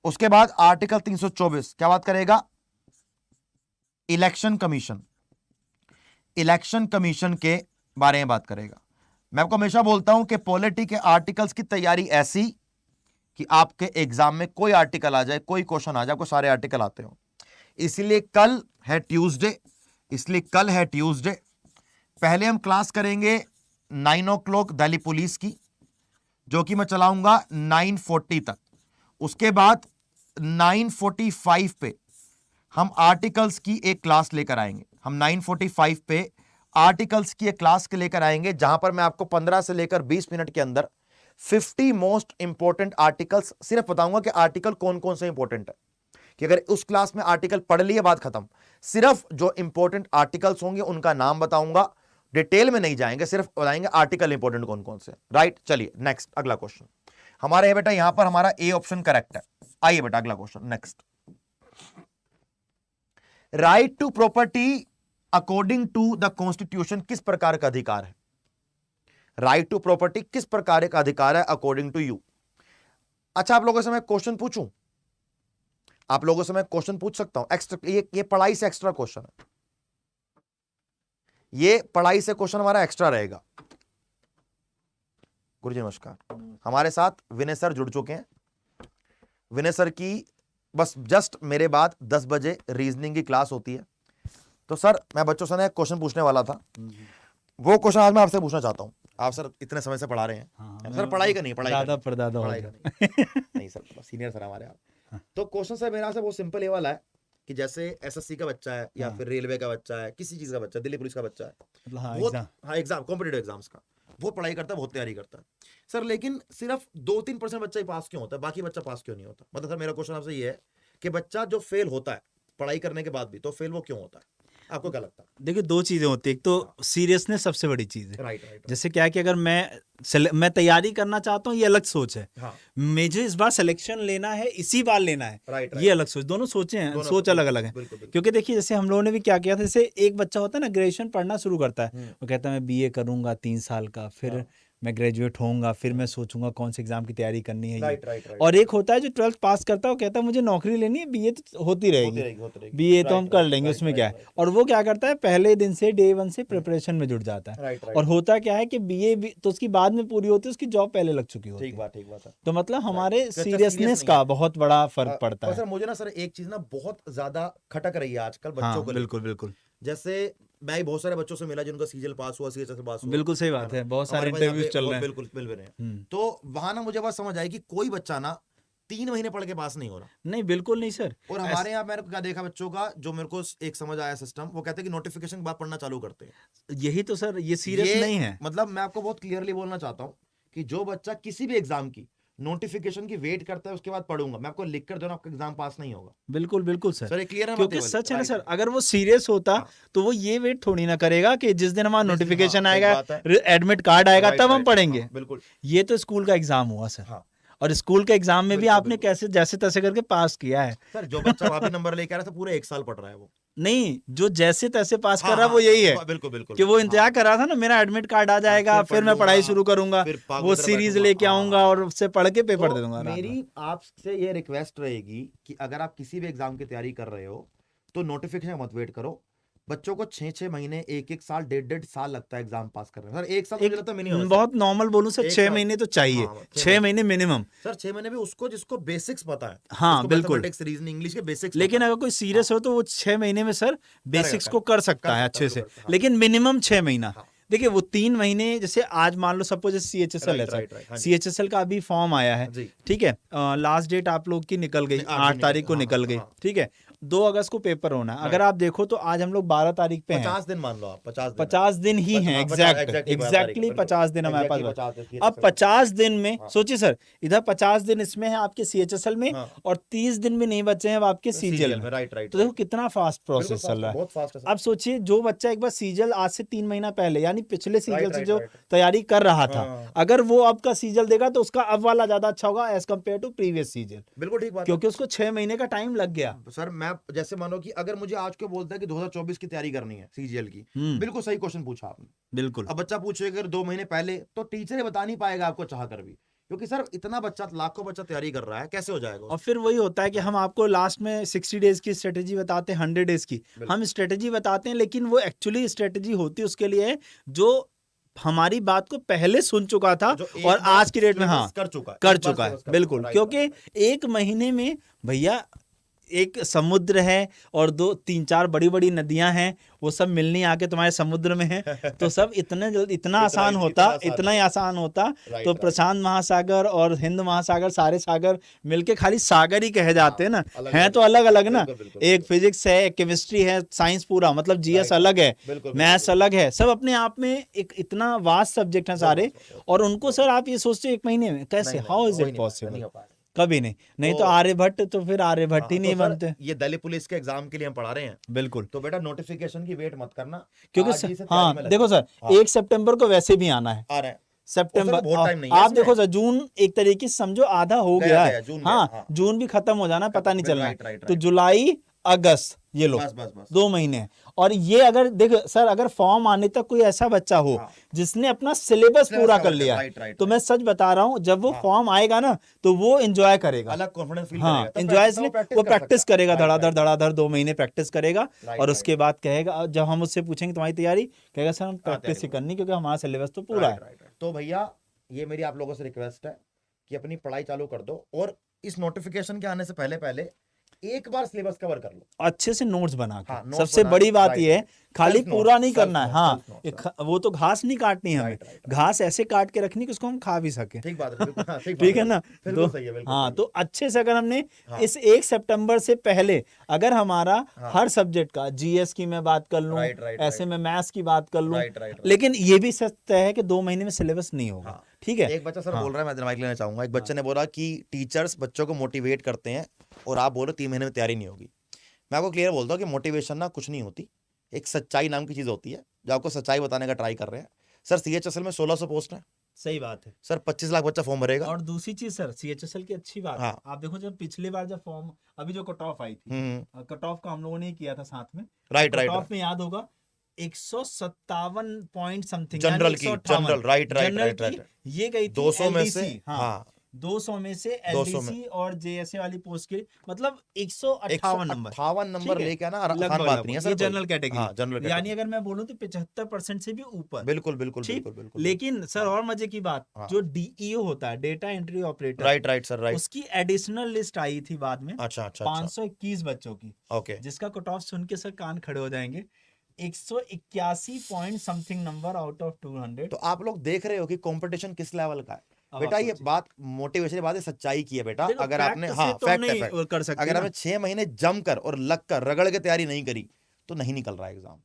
उसके बाद आर्टिकल 324 क्या बात करेगा? इलेक्शन कमीशन, इलेक्शन कमीशन के बारे में बात करेगा। मैं आपको हमेशा बोलता हूं कि पॉलिटी के आर्टिकल्स की तैयारी ऐसी कि आपके एग्जाम में कोई आर्टिकल आ जाए, कोई क्वेश्चन आ जाए, आपको सारे आर्टिकल आते हो। इसलिए कल है ट्यूसडे, इसलिए कल है ट्यूसडे, पहले हम क्लास करेंगे 9 o'clock दिल्ली पुलिस की, जो कि मैं चलाऊंगा 9:40 तक। उसके बाद 9:45 पे हम आर्टिकल्स की एक क्लास लेकर आएंगे, हम 9:45 पे आर्टिकल्स की एक क्लास के लेकर आएंगे, जहां पर मैं आपको 15 से लेकर 20 मिनट के अंदर 50 मोस्ट इंपॉर्टेंट आर्टिकल्स सिर्फ बताऊंगा कि आर्टिकल कौन कौन से इंपॉर्टेंट है, कि अगर उस क्लास में आर्टिकल पढ़ लिए बात खत्म। सिर्फ जो इंपॉर्टेंट आर्टिकल्स होंगे उनका नाम बताऊंगा, डिटेल में नहीं जाएंगे, सिर्फ बताएंगे आर्टिकल इंपॉर्टेंट कौन कौन से, राइट। चलिए नेक्स्ट अगला क्वेश्चन हमारे बेटा, यहां पर हमारा ए ऑप्शन करेक्ट है। आइए बेटा अगला question next. Right to property according to the constitution किस प्रकार का अधिकार है? राइट टू प्रॉपर्टी किस प्रकार का अधिकार है अकॉर्डिंग टू यू? अच्छा, आप लोगों से मैं क्वेश्चन पूछूं, आप लोगों से मैं क्वेश्चन पूछ सकता हूं एक्स्ट्रा, ये पढ़ाई से एक्स्ट्रा क्वेश्चन है, ये पढ़ाई से क्वेश्चन हमारा एक्स्ट्रा रहेगा। गुरुजी नमस्कार, हमारे साथ विनय सर जुड़ चुके हैं। विनय सर की बस जस्ट मेरे बाद 10 बजे रीजनिंग की क्लास होती है। तो सर मैं बच्चों से एक क्वेश्चन पूछने वाला था, वो क्वेश्चन आज मैं आपसे पूछना चाहता हूं। आप सर इतने समय से पढ़ा रहे हैं। हाँ, सर पढ़ाई का नहीं, पढ़ाई का नहीं सर, सीनियर सर हमारे आप। तो क्वेश्चन सर मेरा से वो सिंपल ये वाला है कि जैसे एसएससी का बच्चा है या फिर रेलवे का बच्चा है, किसी चीज का बच्चा, दिल्ली पुलिस का बच्चा है, हाँ एग्जाम कॉम्पिटिटिव एग्जाम्स का, बहुत पढ़ाई करता है, बहुत तैयारी करता है सर, लेकिन सिर्फ 2-3% बच्चा ही पास क्यों होता है, बाकी बच्चा पास क्यों नहीं होता? मतलब सर मेरा क्वेश्चन आपसे ये है कि बच्चा जो फेल होता है पढ़ाई करने के बाद भी, तो फेल वो क्यों होता है? आपको क्या लगता है? देखिए, 2 चीजें होती है। एक तो सीरियसनेस सबसे बड़ी चीज है। राइट। जैसे क्या है कि अगर मैं तैयारी करना चाहता हूँ, ये अलग सोच है। हाँ। मुझे इस बार सिलेक्शन लेना है, इसी बार लेना है, ये अलग सोच। दोनों सोचें हैं, सोच अलग अलग है। क्योंकि देखिए, जैसे हम लोगों ने भी क्या किया था, जैसे एक बच्चा होता है ना, ग्रेजुएशन पढ़ना शुरू करता है, वो कहता है मैं BA करूंगा 3 साल का, फिर मैं ग्रेजुएट होऊंगा, फिर मैं सोचूंगा कौन से एग्जाम की तैयारी करनी है। राइट। और एक होता है जो 12th पास करता है, वो कहता है मुझे नौकरी लेनी है, BA तो होती रहेगी, BA तो हम कर लेंगे, उसमें क्या है। और वो क्या करता है, पहले दिन से Day 1 से प्रिपरेशन में जुट जाता है। और होता क्या है कि BA तो उसकी बाद में पूरी होती है, उसकी जॉब पहले लग चुकी होती है। ठीक बात है। तो मतलब हमारे सीरियसनेस का बहुत बड़ा फर्क पड़ता है। सर मुझे ना सर एक चीज ना बहुत ज्यादा खटक रही है आजकल बच्चों को, बिल्कुल। जैसे मैं बहुत सारे बच्चों से मिला जिनका सीजीएल पास हुआ, सीएचएसएल पास हुआ। बिल्कुल सही बात है, बहुत सारे हमारे पास यहाँ इंटरव्यूज पे चल रहे हैं। बिल्कुल मिल भी रहे हैं। तो वहां ना मुझे बात समझ आई कि कोई बच्चा ना 3 महीने पढ़ के पास नहीं हो रहा। नहीं बिल्कुल नहीं सर। और हमारे यहाँ मैंने क्या देखा बच्चों का, जो मेरे को एक समझ आया सिस्टम, वो कहते हैं कि नोटिफिकेशन के बाद पढ़ना चालू करते हैं। यही तो सर, ये सीरियस नहीं है। मतलब मैं आपको बहुत क्लियरली बोलना चाहता हूँ कि जो बच्चा किसी भी एग्जाम की नोटिफिकेशन की वेट करता है उसके बाद पढ़ूंगा, मैं आपको लिख कर दूं, आपका एग्जाम पास नहीं होगा। बिल्कुल बिल्कुल सर, सर क्लियर है, क्योंकि सच है ना सर, अगर वो सीरियस होता तो वो ये वेट थोड़ी ना करेगा कि जिस दिन हमारा नोटिफिकेशन आएगा, एडमिट कार्ड आएगा, तब हम पढ़ेंगे। बिल्कुल, ये तो स्कूल का एग्जाम हुआ सर। और स्कूल के एग्जाम में भी आपने कैसे जैसे तैसे करके पास किया है सर। जो बच्चा वहां भी नंबर लेके आ रहा था, पूरे 1 साल पढ़ रहा है वो। नहीं, जो जैसे तैसे पास कर रहा वो यही है। बिल्कुल बिल्कुल, कि वो इंतजार कर रहा था ना, मेरा एडमिट कार्ड आ जाएगा, फिर मैं पढ़ाई शुरू करूंगा, वो सीरीज लेके आऊंगा और उससे पढ़ के पेपर दे दूंगा। मेरी आपसे ये रिक्वेस्ट रहेगी कि अगर आप किसी भी एग्जाम की तैयारी कर रहे हो तो नोटिफिकेशन मत वेट करो। बच्चों को 6-6 महीने, 1-1 साल, 1.5 साल लगता है एग्जाम पास करने में। सर 1 साल मुझे लगता है मिनिमम, बहुत नॉर्मल बोलूं सर, 6 महीने तो चाहिए। 6 महीने मिनिमम सर। 6 महीने भी उसको जिसको बेसिक्स पता है। हाँ बिल्कुल, रीजनिंग, इंग्लिश के बेसिक्स। लेकिन अगर कोई सीरियस हो तो वो 6 महीने में सर बेसिक्स को कर सकता है अच्छे से, लेकिन मिनिमम 6 महीना। देखिए वो 3 महीने, जैसे आज मान लो सपोज सीएचएसएल है सर, सीएचएसएल का अभी फॉर्म आया है, ठीक है, लास्ट डेट आप लोग की निकल गई, 8 तारीख को निकल गई, ठीक है, 2 अगस्त को पेपर होना है। अगर आप देखो तो आज हम लोग 12 तारीख पे हैं, 50 दिन मान लो आप, 50 दिन ही हैं, एग्जैक्टली 50 दिन हमारे पास। अब 50 दिन में सोचिए सर, इधर 50 दिन इसमें है आपके सीएचएसएल में, और 30 दिन भी नहीं बचे हैं अब आपके सीजीएल में। तो देखो कितना फास्ट प्रोसेस चल रहा है। अब सोचिए जो बच्चा एक बार सीजीएल आज से 3 महीना पहले, यानी पिछले सीजीएल से जो तैयारी कर रहा था, अगर वो अब का सीजीएल देगा तो उसका अब वाला ज्यादा अच्छा होगा as compare to previous CGL. बिल्कुल ठीक बात, क्योंकि उसको 6 महीने का टाइम लग गया। सर मैं जैसे मानो कि अगर मुझे आज को बोलता है कि 2024 की तैयारी करनी है सीजीएल की, बिल्कुल सही क्वेश्चन पूछा आपने, बिल्कुल। अब बच्चा पूछेगा 2 महीने पहले, तो टीचर बता नहीं पाएगा आपको चाह कर भी, क्योंकि सर इतना बच्चा, लाखों बच्चा तैयारी कर रहा है, कैसे हो जाएगा। और फिर वही होता है कि हम आपको लास्ट में 60 डेज की स्ट्रेटेजी बताते हैं, 100 डेज की हम स्ट्रेटेजी बताते हैं, लेकिन वो एक्चुअली स्ट्रेटेजी होती है उसके लिए जो हमारी बात को पहले सुन चुका था और आज की डेट में कर चुका है बिल्कुल। क्योंकि 1 महीने में भैया एक समुद्र है और 2-3-4 बड़ी बड़ी नदियां हैं, वो सब मिलनी आके तुम्हारे समुद्र में है, तो सब इतना आसान होता, इतना ही आसान होता तो प्रशांत महासागर और हिंद महासागर, सारे सागर मिलके खाली सागर ही कहे जाते हैं ना, हैं तो अलग अलग ना, एक फिजिक्स है, एक केमिस्ट्री है, साइंस पूरा, मतलब जीएस अलग है, मैथ्स अलग है, सब अपने आप में एक इतना वास्ट सब्जेक्ट है सारे, और उनको सर आप ये सोचते 1 महीने में कैसे, हाउ इज इट पॉसिबल, कभी नहीं तो आर्यभट्ट, तो फिर आर्यभट्ट ही नहीं बनते। ये दिल्ली पुलिस के एग्जाम के लिए हम पढ़ा रहे हैं, बिल्कुल। तो बेटा नोटिफिकेशन की वेट मत करना, क्योंकि हाँ देखो सर 1 सितंबर को वैसे भी आना है, आ रहा है सितंबर, आप देखो सर जून एक तरीके से समझो आधा हो गया है, हाँ जून भी खत्म हो जाना, पता नहीं चलना, तो जुलाई अगस्त ये लो बस 2 महीने। और ये अगर देखो सर, अगर फॉर्म आने तक कोई ऐसा बच्चा हो जिसने अपना सिलेबस पूरा कर लिया, तो मैं सच बता रहा हूँ, जब वो फॉर्म आएगा ना तो वो एंजॉय करेगा, अलग कॉन्फिडेंस फील करेगा, एंजॉय इसलिए वो प्रैक्टिस करेगा, धड़ाधड़ 2 महीने प्रैक्टिस करेगा, और उसके बाद कहेगा, जब हम उससे पूछेंगे तुम्हारी तैयारी, कहेगा सर हम प्रैक्टिस ही करनी क्योंकि हमारा सिलेबस तो पूरा है। तो भैया ये मेरी आप लोगों से रिक्वेस्ट है कि अपनी पढ़ाई चालू कर दो, और इस नोटिफिकेशन के आने से पहले एक बार सिलेबस कवर कर लो, अच्छे से नोट्स बना के। सबसे बड़ी बात ये है, खाली पूरा नहीं करना है, हाँ वो तो घास नहीं काटनी है हमें, घास ऐसे काट के रखनी कि उसको हम खा भी सके, ठीक बात है, ठीक है ना। हाँ तो अच्छे से अगर हमने इस 1 सितंबर से पहले अगर हमारा हर सब्जेक्ट का, जीएस की मैं बात कर लूं, ऐसे में मैथ्स की बात कर लूं, लेकिन ये भी सच है कि 2 महीने में सिलेबस नहीं होगा, ठीक है। एक बच्चा सर बोल रहा है, मैं माइक लेना चाहूंगा, एक बच्चे ने बोला कि टीचर्स बच्चों को मोटिवेट करते हैं और आप बोलो 3 महीने में तैयारी नहीं होगी। मैं आपको क्लियर बोलता हूँ कि मोटिवेशन ना कुछ नहीं होती, एक सच्चाई नाम की चीज होती है, जो आपको सच्चाई बताने का ट्राई कर रहे हैं। सर सीएचएसएल में 1600 पोस्ट है, सही बात है सर, 25 लाख बच्चा फॉर्म भरेगा। और दूसरी चीज सर सीएचएसएल की अच्छी बात है, आप देखो जब पिछली बार जब फॉर्म, अभी जो कट ऑफ आई थी, कट ऑफ का हम लोगों ने किया था साथ में, कट ऑफ में याद होगा 157 पॉइंट समथिंग जनरल की, जनरल राइट ये गई थी 200 में से, हाँ 200 में से एलडीसी और जेएसए वाली पोस्ट के, मतलब 158 नंबर लेके आना आसान बात नहीं है सर, जनरल कैटेगरी, यानी अगर मैं बोलूं तो 75% से भी ऊपर, बिल्कुल। लेकिन सर और मजे की बात, जो डीईओ होता है, data entry operator, right sir, उसकी एडिशनल लिस्ट आई थी बाद में, अच्छा 521 बच्चों की, ओके, जिसका कट ऑफ सुन के सर कान खड़े हो जाएंगे, 181 point something number out of 200। तो आप लोग देख रहे हो कि कंपटीशन किस लेवल का है अब बेटा। आप ये सोचिए। बात मोटिवेशन की बात है, सच्चाई की है बेटा। देखो, अगर fact आपने से हाँ तो फैक्ट नहीं है फैक्ट, कर सकते अगर ना। आपने 6 महीने जमकर और लगकर रगड़ के तैयारी नहीं करी तो नहीं निकल रहा है एग्जाम।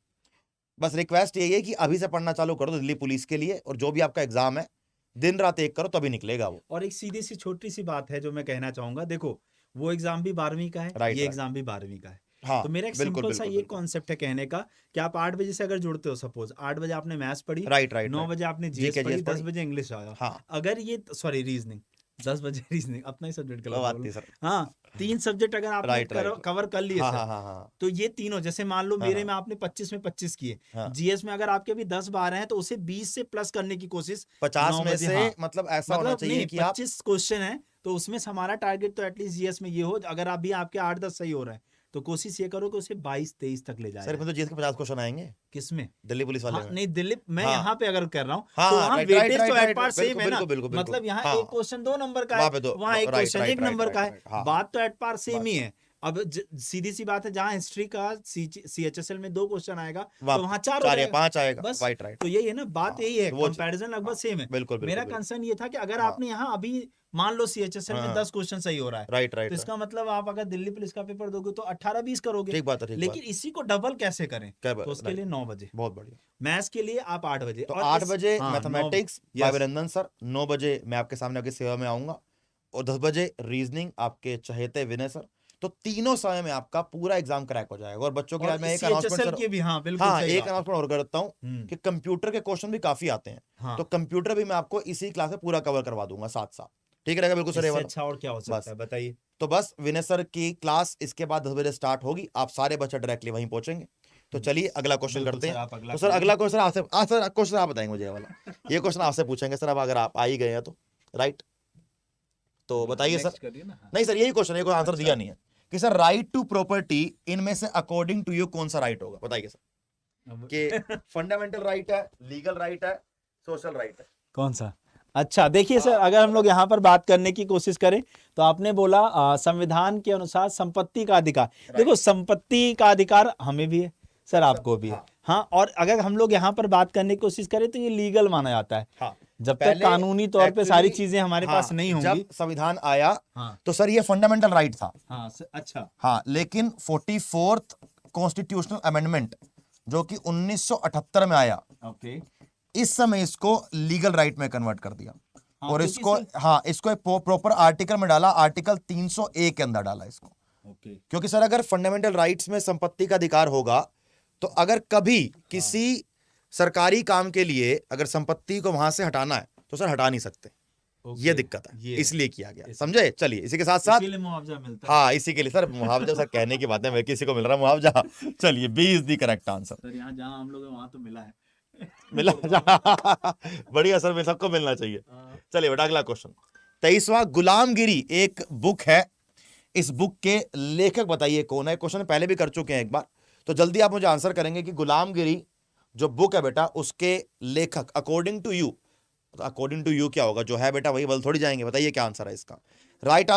बस रिक्वेस्ट यही है कि अभी से पढ़ना चालू करो दिल्ली पुलिस के लिए, और जो भी आपका एग्जाम है दिन रात एक करो तभी निकलेगा वो। और एक सीधी सी छोटी सी बात है जो मैं कहना चाहूंगा, देखो वो एग्जाम भी 12वीं का है, राइट, ये राइट। एग्जाम भी 12वीं का है। हाँ तो मेरा एक बिल्कुल सिंपल सा बिल्कुल ये बिल्कुल। कॉन्सेप्ट है कहने का कि आप 8 बजे से अगर जुड़ते हो, सपोज 8 बजे आपने मैथ्स पढ़ी, राइट राइट 9 राइट। बजे आपने जीके जीएस पढ़ी, जीएस 10 पढ़ी। बजे इंग्लिश आया। हाँ अगर ये सॉरी रीजनिंग 10 बजे रीजनिंग अपना ही सब्जेक्ट वो बात नहीं सर। हाँ 3 सब्जेक्ट अगर आपने राइट राइट। कवर कर लिए हाँ सर, हाँ हाँ हाँ तो ये तीनों, जैसे मान लो हाँ, मेरे हाँ। में आपने 25 में 25 किए, हाँ। जीएस में अगर आपके अभी 10 12 हैं तो उसे 20 से प्लस करने की कोशिश 50 9 में बजे, से हाँ। मतलब ऐसा होना मतलब चाहिए नहीं, कि आप 25 क्वेश्चन है तो उसमें से हमारा टारगेट तो एटलीस्ट जीएस में ये हो, अगर अभी आपके 8-10 सही हो रहा है तो कोशिश ये करो कि उसे 22-23 तक ले जाए। सर इसमें तो जीएस के 50 क्वेश्चन आएंगे किसमें? दिल्ली पुलिस वाले हाँ, में। नहीं दिल्ली मैं हाँ। यहाँ पे अगर कर रहा हूँ हाँ तो हाँ वहाँ राइट राइट वेटेज तो right at par right, same है ना, बिल्कुल बिल्कुल बिल्कुल। मतलब यहाँ हाँ एक क्वेश्चन 2 नंबर का वहाँ है, पे दो वहाँ एक right question right 1 number right का है, राइट। हाँ बात तो एट पार सेम बात ही है। अब सीधी सी बात है, जहाँ हिस्ट्री का सीएचएसएल में 2 क्वेश्चन आएगा तो वहाँ 4 हो 4 या जाएगा 5 आएगा। बस। Right right. तो यही है ना बात, हाँ, यही है, तो वो कंपैरिजन लगभग हाँ, सेम है। बिल्कुल बिल्कुल मेरा बिल्कुल। कंसर्न ये था कि अगर हाँ। आपने यहाँ अभी मान लो सीएचएसएल में हाँ। 10 क्वेश्चन सही हो रहा है, राइट तो राइट इसका मतलब आप अगर दिल्ली पुलिस का पेपर दोगे तो 18-20 करोगे। ठीक बात है ठीक बात। लेकिन इसी को डबल कैसे करें, क्या तो उसके लिए 9 बजे, बहुत बढ़िया। मैथ्स के लिए आप 8 बजे, तो और 8 बजे हाँ, मैथमेटिक्स बाय अभिनंदन सर, 9 बजे मैं आपके सामने आपकी सेवा में आऊंगा, और 10 बजे रीजनिंग आपके चहेते विनय सर। तो तीनों समय में आपका पूरा एग्जाम क्रैक हो जाएगा। और बच्चों के लिए मैं एक अनाउंसमेंट सर, के भी, हाँ बिल्कुल हाँ सही एक बात। अनाउंसमेंट और करता हूँ कि कंप्यूटर के क्वेश्चन भी काफी आते हैं, हाँ। तो कंप्यूटर भी मैं आपको इसी क्लास में पूरा कवर करवा दूंगा साथ साथ। ठीक रहेगा बिल्कुल सर ये इससे वाला? अच्छा और क्या हो सकता है बताइए। तो बस विनय सर की क्लास इसके बाद 10 बजे स्टार्ट होगी, आप सारे बच्चे डायरेक्टली वहीं पहुंचेंगे। तो चलिए अगला क्वेश्चन करते हैं। तो सर अगला क्वेश्चन आपसे, सर क्वेश्चन आप बताएंगे मुझे ये वाला, ये क्वेश्चन आपसे पूछेंगे सर अब अगर आप आ ही गए हैं तो। राइट, तो बताइए सर। नहीं सर यही क्वेश्चन है, कोई आंसर दिया नहीं है कि सर राइट टू प्रॉपर्टी इनमें से अकॉर्डिंग टू यू कौन सा राइट होगा, बताइए सर। कि फंडामेंटल राइट है, लीगल राइट है, सोशल राइट है, कौन सा? अच्छा देखिए सर, अगर हम लोग यहाँ पर बात करने की कोशिश करें तो आपने बोला संविधान के अनुसार संपत्ति का अधिकार। देखो संपत्ति का अधिकार हमें भी है सर, आपको भी है। हाँ, और अगर हम लोग यहाँ पर बात करने की कोशिश करें तो ये लीगल माना जाता है। हाँ, जब तक कानूनी तौर पे सारी चीजें हमारे पास नहीं होंगी। जब संविधान आया हाँ, तो सर ये फंडामेंटल राइट था। हाँ अच्छा, हाँ, लेकिन 44th कॉन्स्टिट्यूशनल अमेंडमेंट जो कि 1978 में आया, ओके, इस समय इसको लीगल राइट में कन्वर्ट कर दिया। हाँ, और इसको इसको एक प्रॉपर आर्टिकल में डाला, आर्टिकल 301 के अंदर डाला इसको। ओके, क्योंकि सर अगर फंडामेंटल राइट्स में संपत्ति का अधिकार होगा तो अगर कभी किसी सरकारी काम के लिए अगर संपत्ति को वहां से हटाना है तो सर हटा नहीं सकते। ये दिक्कत है, इसलिए किया गया, समझे। चलिए इसी के साथ साथ मुआवजा मिलता है। हाँ, इसी के लिए सर मुआवजा, सर कहने की बात है, मैं किसी को मिल रहा मुआवजा। चलिए B is the correct answer. Sir यहाँ जहाँ हम लोग वहां तो मिला है। मिला बढ़िया सर, मैं सबको मिलना चाहिए। चलिए बेटा अगला क्वेश्चन, 23वां गुलामगिरी एक बुक है, इस बुक के लेखक बताइए कौन है। क्वेश्चन पहले भी कर चुके हैं एक बार, तो जल्दी आप मुझे आंसर करेंगे कि गुलामगिरी जो बुक है बेटा उसके लेखक according to you, according to you क्या होगा, जो है बेटा वही बल थोड़ी जाएंगे। बताइए क्या आंसर है इसका। Right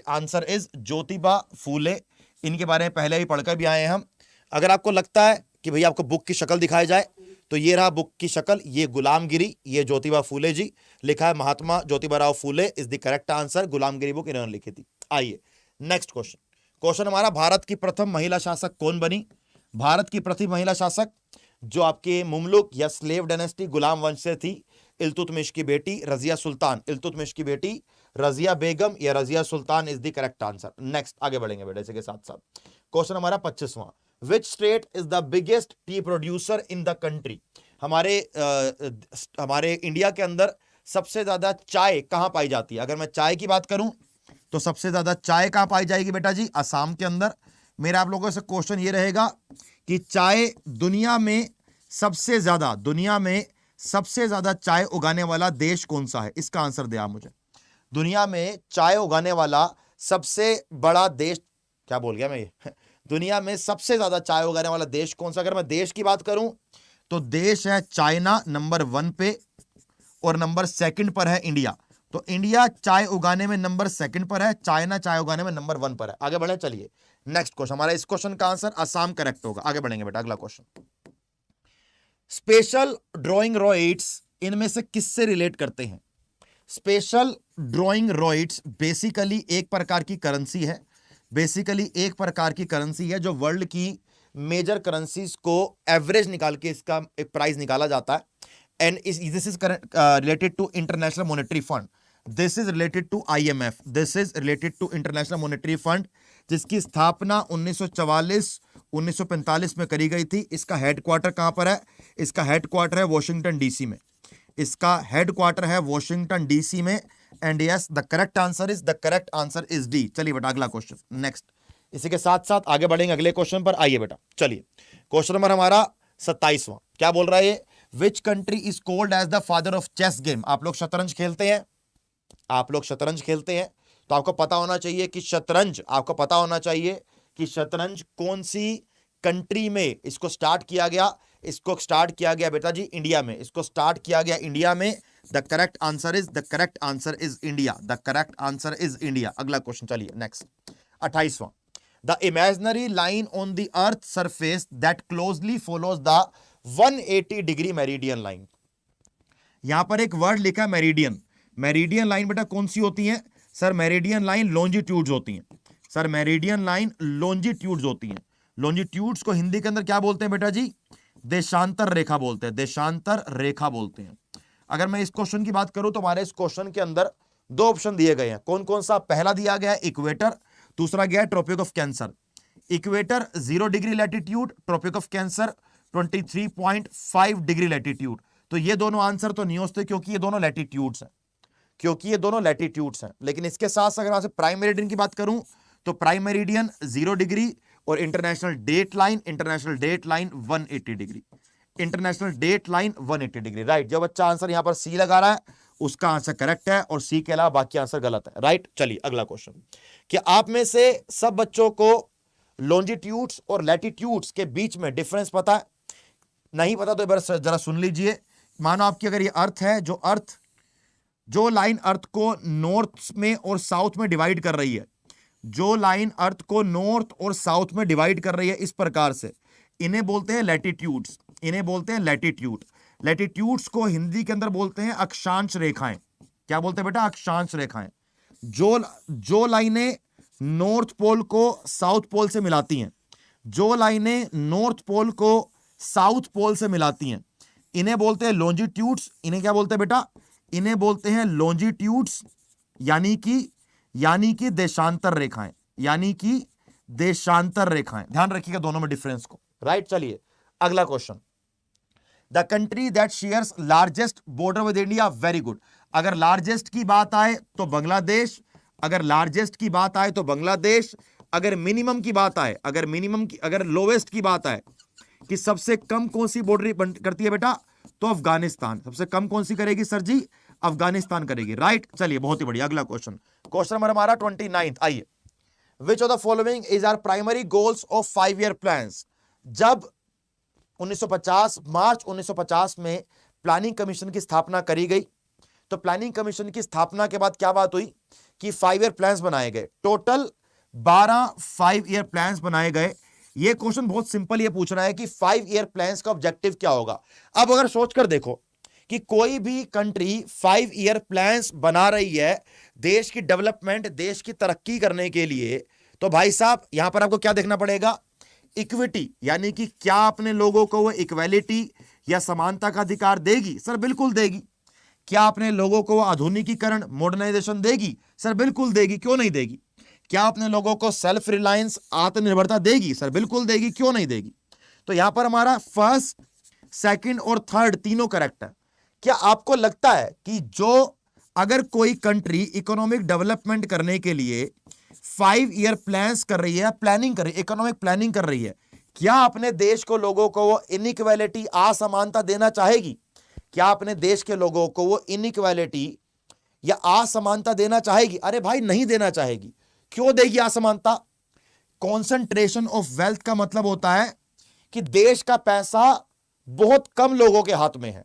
answer is Jyotiba Phule. इनके बारे में पहले ही पढ़कर भी आए हैं हम। अगर आपको लगता है कि भैया आपको बुक की शक्ल दिखाई जाए तो ये रहा बुक की शक्ल, ये गुलामगिरी, ये ज्योतिबा फूले जी, लिखा है महात्मा ज्योतिबा राव फूले is the correct answer. Gulamgiri book इन्होंने लिखी थी। आइए नेक्स्ट क्वेश्चन हमारा, भारत की प्रथम महिला शासक कौन बनी। भारत की प्रथम महिला शासक जो आपके मुमलुक या स्लेव डायनेस्टी गुलाम वंश से थी, इल्तुतमिश की बेटी रजिया सुल्तान, इल्तुतमिश की बेटी रजिया बेगम या Razia Sultan is the correct answer. Next आगे बढ़ेंगे बेटे इसी के साथ साथ। क्वेश्चन हमारा 25वां, which state is the biggest tea producer in the country. हमारे इंडिया के अंदर सबसे ज्यादा चाय कहां पाई जाती है। अगर मैं चाय की बात करूं तो सबसे ज्यादा चाय कहां पाई जाएगी बेटा जी, असम के अंदर। मेरा आप लोगों से क्वेश्चन ये रहेगा कि चाय दुनिया में सबसे ज्यादा चाय उगाने वाला देश कौन सा है, इसका आंसर दे आप मुझे। दुनिया में चाय उगाने वाला सबसे बड़ा देश, क्या बोल गया मैं ये दुनिया में सबसे ज्यादा चाय उगाने वाला देश कौन सा। अगर मैं देश की बात करूं तो देश है चाइना नंबर 1 पे, और नंबर 2 पर है इंडिया। तो इंडिया चाय उगाने में नंबर 2 पर है, चाइना चाय उगाने में नंबर 1 पर है। आगे बढ़े, चलिए नेक्स्ट क्वेश्चन। हमारा इस क्वेश्चन का आंसर असम करेक्ट होगा। आगे बढ़ेंगे बेटा, अगला क्वेश्चन। स्पेशल ड्राइंग राइट्स इनमें से किससे रिलेट करते हैं? स्पेशल ड्राइंग राइट्स बेसिकली एक प्रकार की करेंसी है, बेसिकली एक प्रकार की करेंसी है जो वर्ल्ड की मेजर करेंसीज को एवरेज निकाल के इसका एक प्राइस निकाला जाता है। And this is related to international monetary fund, this is related to IMF, this is related to international monetary fund, जिसकी स्थापना 1944-1945 में करी गई थी। इसका हेडक्वार्टर कहां पर है? इसका हेडक्वार्टर है वॉशिंगटन DC में, इसका हेडक्वार्टर है वॉशिंगटन DC में। And yes, the correct answer is D. चलिए बेटा, अगला क्वेश्चन नेक्स्ट। इसी के साथ साथ आगे बढ़ेंगे अगले क्वेश्चन पर। आइए बेटा, चलिए क्वेश्चन नंबर हमारा 27वां क्या बोल रहा है? Which country is called as the father of chess game? आप लोग शतरंज खेलते हैं, आप लोग शतरंज खेलते हैं, तो आपको पता होना चाहिए कि शतरंज, आपको पता होना चाहिए कि शतरंज कौन सी कंट्री में इसको स्टार्ट किया गया? इसको स्टार्ट किया गया बेटा जी इंडिया में, इसको स्टार्ट किया गया इंडिया में। The correct answer is India, the correct answer is India. अगला क्वेश्चन, चलिए नेक्स्ट 28वां। The imaginary line on the earth surface that closely follows the 180 degree meridian line. यहां पर एक वर्ड लिखा है मेरिडियन। मेरिडियन लाइन बेटा कौन सी होती है? सर मेरिडियन लाइन लॉन्जिट्यूड्स होती हैं। सर मेरिडियन लाइन लॉन्जिट्यूड्स होती हैं। लॉन्जिट्यूड्स को हिंदी के अंदर क्या बोलते हैं बेटा जी? देशांतर रेखा बोलते हैं, देशांतर रेखा बोलते हैं। अगर मैं इस क्वेश्चन की बात करूं तो हमारे इस क्वेश्चन के अंदर 2 ऑप्शन दिए गए हैं। कौन कौन सा? पहला दिया गया है इक्वेटर, दूसरा गया है tropic of cancer. Equator 0 degree latitude, tropic of cancer 23.5 degree latitude. तो ये दोनों आंसर तो नहीं होते क्योंकि ये दोनों लैटिट्यूड्स हैं, क्योंकि ये दोनों लैटिट्यूड्स हैं। लेकिन इसके साथ अगर आपसे प्राइम मेरिडियन की बात करूं तो प्राइम मेरिडियन 0 डिग्री और international date line 180 degree, international date line 180 degree. Right, जो बच्चा आंसर यहां पर सी लगा रहा है उसका आंसर करेक्ट है और सी के अलावा बाकी आंसर गलत है। राइट, चलिए अगला क्वेश्चन। क्या आप में से सब बच्चों को लॉन्जिट्यूड्स और लैटिट्यूड्स के बीच में डिफरेंस पता है? नहीं पता तो एक बार जरा सुन लीजिए। मानो आपकी अगर ये अर्थ है, जो लाइन अर्थ को नॉर्थ में और साउथ में डिवाइड कर रही है, जो लाइन अर्थ को नॉर्थ और साउथ में डिवाइड कर रही है इस प्रकार से, इन्हें बोलते हैं लैटिट्यूड्स, इन्हें बोलते हैं लैटिट्यूड। लैटिट्यूड्स को हिंदी के अंदर बोलते हैं अक्षांश रेखाएं। क्या बोलते हैं बेटा? अक्षांश रेखाएं। जो लाइनें नॉर्थ पोल को साउथ पोल से मिलाती हैं, जो लाइनें नॉर्थ पोल को साउथ पोल से मिलाती हैं, इन्हें बोलते हैं लॉन्जिट्यूड्स। इन्हें क्या बोलते हैं बेटा? इन्हें बोलते हैं लॉन्जिट्यूड्स, यानी कि देशांतर रेखाएं, यानी कि देशांतर रेखाएं। ध्यान रखिएगा दोनों में डिफरेंस को। राइट, चलिए अगला question. The country that shares largest border with India. Very good. अगर लार्जेस्ट की बात आए तो बांग्लादेश, अगर लार्जेस्ट की बात आए तो बांग्लादेश, अगर मिनिमम की बात आए, अगर लोवेस्ट की बात आए कि सबसे कम कौन सी बॉर्डर करती है बेटा, तो अफगानिस्तान। सबसे कम कौन सी करेगी सर जी? अफगानिस्तान करेगी। राइट, चलिए बहुत ही बढ़िया। अगला क्वेश्चन, क्वेश्चन नंबर हमारा 29। आइए, which of the following is our primary goals of 5 year plans. जब 1950 मार्च 1950 में प्लानिंग कमीशन की स्थापना करी गई, तो प्लानिंग कमीशन की स्थापना के बाद क्या बात हुई कि 5 ईयर प्लान्स बनाए गए। टोटल 12 5 ईयर प्लान्स बनाए गए। ये क्वेश्चन बहुत सिंपल ये पूछ रहा है कि 5 ईयर प्लान्स का ऑब्जेक्टिव क्या होगा। अब अगर सोचकर देखो कि कोई भी कंट्री 5 ईयर प्लान्स बना रही है देश की डेवलपमेंट, देश की तरक्की करने के लिए, तो भाई साहब यहां पर आपको क्या देखना पड़ेगा? इक्विटी, यानी कि क्या अपने लोगों को वो इक्वेलिटी या समानता का अधिकार देगी? सर बिल्कुल देगी। क्या अपने लोगों को आधुनिकीकरण, मॉडर्नाइजेशन देगी? सर बिल्कुल देगी, क्यों नहीं देगी। क्या अपने लोगों को सेल्फ रिलायंस, आत्मनिर्भरता देगी? सर बिल्कुल देगी, क्यों नहीं देगी। तो यहां पर हमारा फर्स्ट, सेकंड और थर्ड तीनों करेक्ट है। क्या आपको लगता है कि अगर कोई कंट्री इकोनॉमिक डेवलपमेंट करने के लिए 5 ईयर प्लान्स कर रही है, प्लानिंग कर रही है, इकोनॉमिक प्लानिंग कर रही है, क्या अपने देश को लोगों को वो इनइक्वालिटी, असमानता देना चाहेगी? क्या अपने देश के लोगों को वो इनइक्वालिटी या असमानता देना चाहेगी? अरे भाई नहीं देना चाहेगी। क्यों देगी असमानता? कॉन्सेंट्रेशन ऑफ वेल्थ का मतलब होता है कि देश का पैसा बहुत कम लोगों के हाथ में है।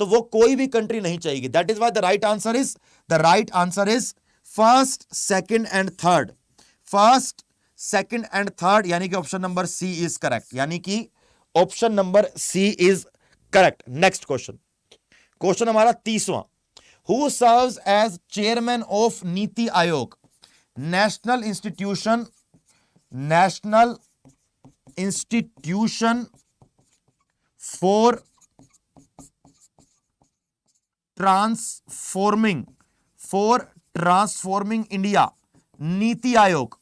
तो वो कोई भी कंट्री नहीं चाहिए। That is why the right answer is first, second and third. First, second and third, यानी कि option number C is correct, यानी कि option number C is correct. Next question, question हमारा 30वां। Who serves as chairman of NITI Aayog, national institution for transforming India, NITI Aayog.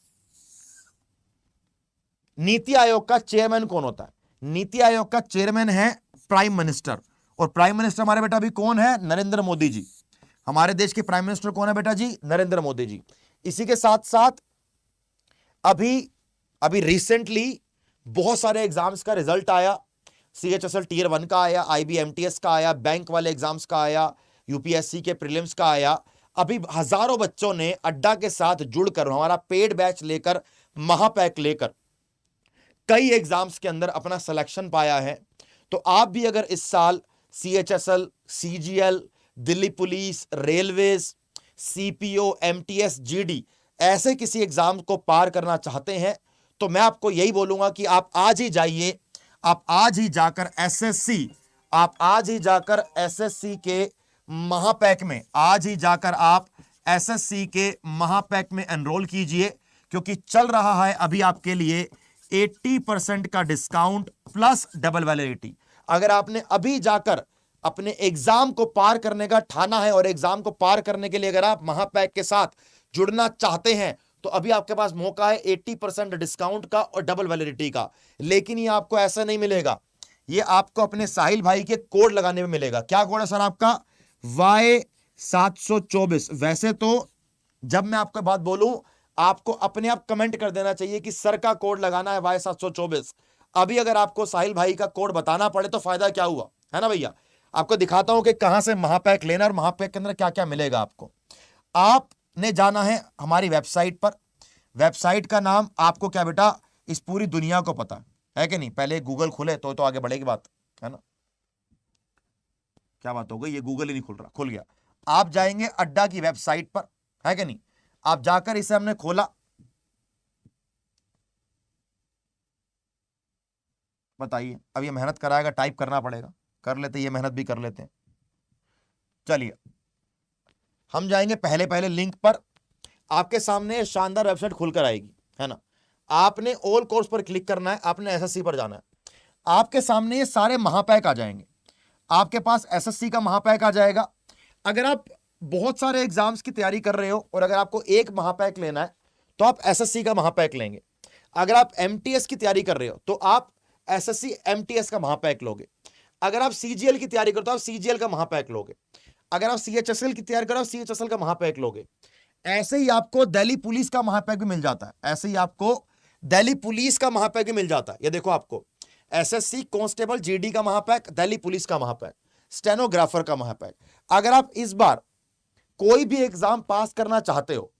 NITI Aayog का चेयरमैन कौन होता है? नीति आयोग का चेयरमैन है प्राइम मिनिस्टर, और प्राइम मिनिस्टर हमारे बेटा अभी कौन है? नरेंद्र मोदी जी। हमारे देश के प्राइम मिनिस्टर कौन है बेटा जी? नरेंद्र मोदी जी। इसी के साथ साथ अभी रिसेंटली बहुत सारे एग्जाम्स का रिजल्ट आया। CHSL टियर 1 का आया, IBMTS का आया, बैंक वाले एग्जाम्स का आया, UPSC के प्रीलिम्स का आया। अभी हजारों बच्चों ने अड्डा के साथ जुड़कर, हमारा पेड बैच लेकर, महापैक लेकर कई एग्जाम्स के अंदर अपना सिलेक्शन पाया है। तो आप भी अगर इस साल CHSL, CGL, Delhi police, railways, CPO, MTS, GD ऐसे किसी एग्जाम को पार करना चाहते हैं, तो मैं आपको यही बोलूंगा कि आप आज ही जाइए, आप आज ही जाकर SSC के महापैक में, आज ही जाकर आप SSC के महापैक में एनरोल कीजिए, क्योंकि चल रहा है अभी आपके लिए 80% का डिस्काउंट प्लस डबल वैलिडिटी। अगर आपने अभी जाकर अपने एग्जाम को पार करने का ठाना है, और एग्जाम को पार करने के लिए अगर आप महापैक के साथ जुड़ना चाहते हैं, तो अभी आपके पास मौका है 80% डिस्काउंट का और डबल वैलिडिटी का। लेकिन ये आपको ऐसा नहीं मिलेगा, ये आपको अपने साहिल भाई के कोड लगाने में मिलेगा। क्या कोड है सर आपका? Y724। वैसे तो जब मैं आपको बात बोलूं, आपको अपने आप कमेंट कर देना चाहिए कि सर का कोड लगाना है Y724। अभी अगर आपको साहिल भाई का कोड बताना पड़े तो फायदा क्या हुआ, है ना भैया? आपको दिखाता हूं कि कहां से महापैक लेना और महापैक के अंदर क्या क्या मिलेगा आपको। आपने जाना है हमारी वेबसाइट पर। वेबसाइट का नाम आपको क्या बेटा, इस पूरी दुनिया को पता है कि नहीं? पहले गूगल खुले तो आगे बढ़ेगी बात, है ना? क्या बात हो गई? ये गूगल ही नहीं खुल रहा, खुल गया। आप जाएंगे अड्डा की वेबसाइट पर, है कि नहीं? आप जाकर इसे हमने खोला, बताइए। अब ये मेहनत कराएगा, टाइप करना पड़ेगा, कर लेते, ये मेहनत भी कर लेते हैं। चलिए हम जाएंगे पहले लिंक पर। आपके सामने शानदार वेबसाइट खुलकर आएगी, है ना? आपने ऑल कोर्स पर क्लिक करना है, आपने SSC पर जाना है। आपके सामने ये सारे महापैक आ जाएंगे। आपके पास SSC का महापैक आ जाएगा। अगर आप बहुत सारे एग्जाम्स की तैयारी कर रहे हो और अगर आपको एक महापैक लेना है तो आप SSC का महापैक लेंगे। अगर आप MTS की तैयारी कर रहे हो तो आप SSC MTS का महापैक लोगे। अगर आप CGL की तैयारी करते हो आप CGL का महापैक लोगे। अगर आप CHSL की तैयारी करो आप CHSL का महापैक लोगे। ऐसे ही आपको दिल्ली पुलिस का महापैक भी मिल जाता है। ऐसे ही आपको दिल्ली पुलिस का महापैक भी मिल जाता है। ये देखो, आपको SSC कांस्टेबल GD का महापैक, दिल्ली पुलिस का महापैक, स्टेनोग्राफर का महापैक। अगर आप इस बार कोई भी एग्जाम पास करना चाहते हो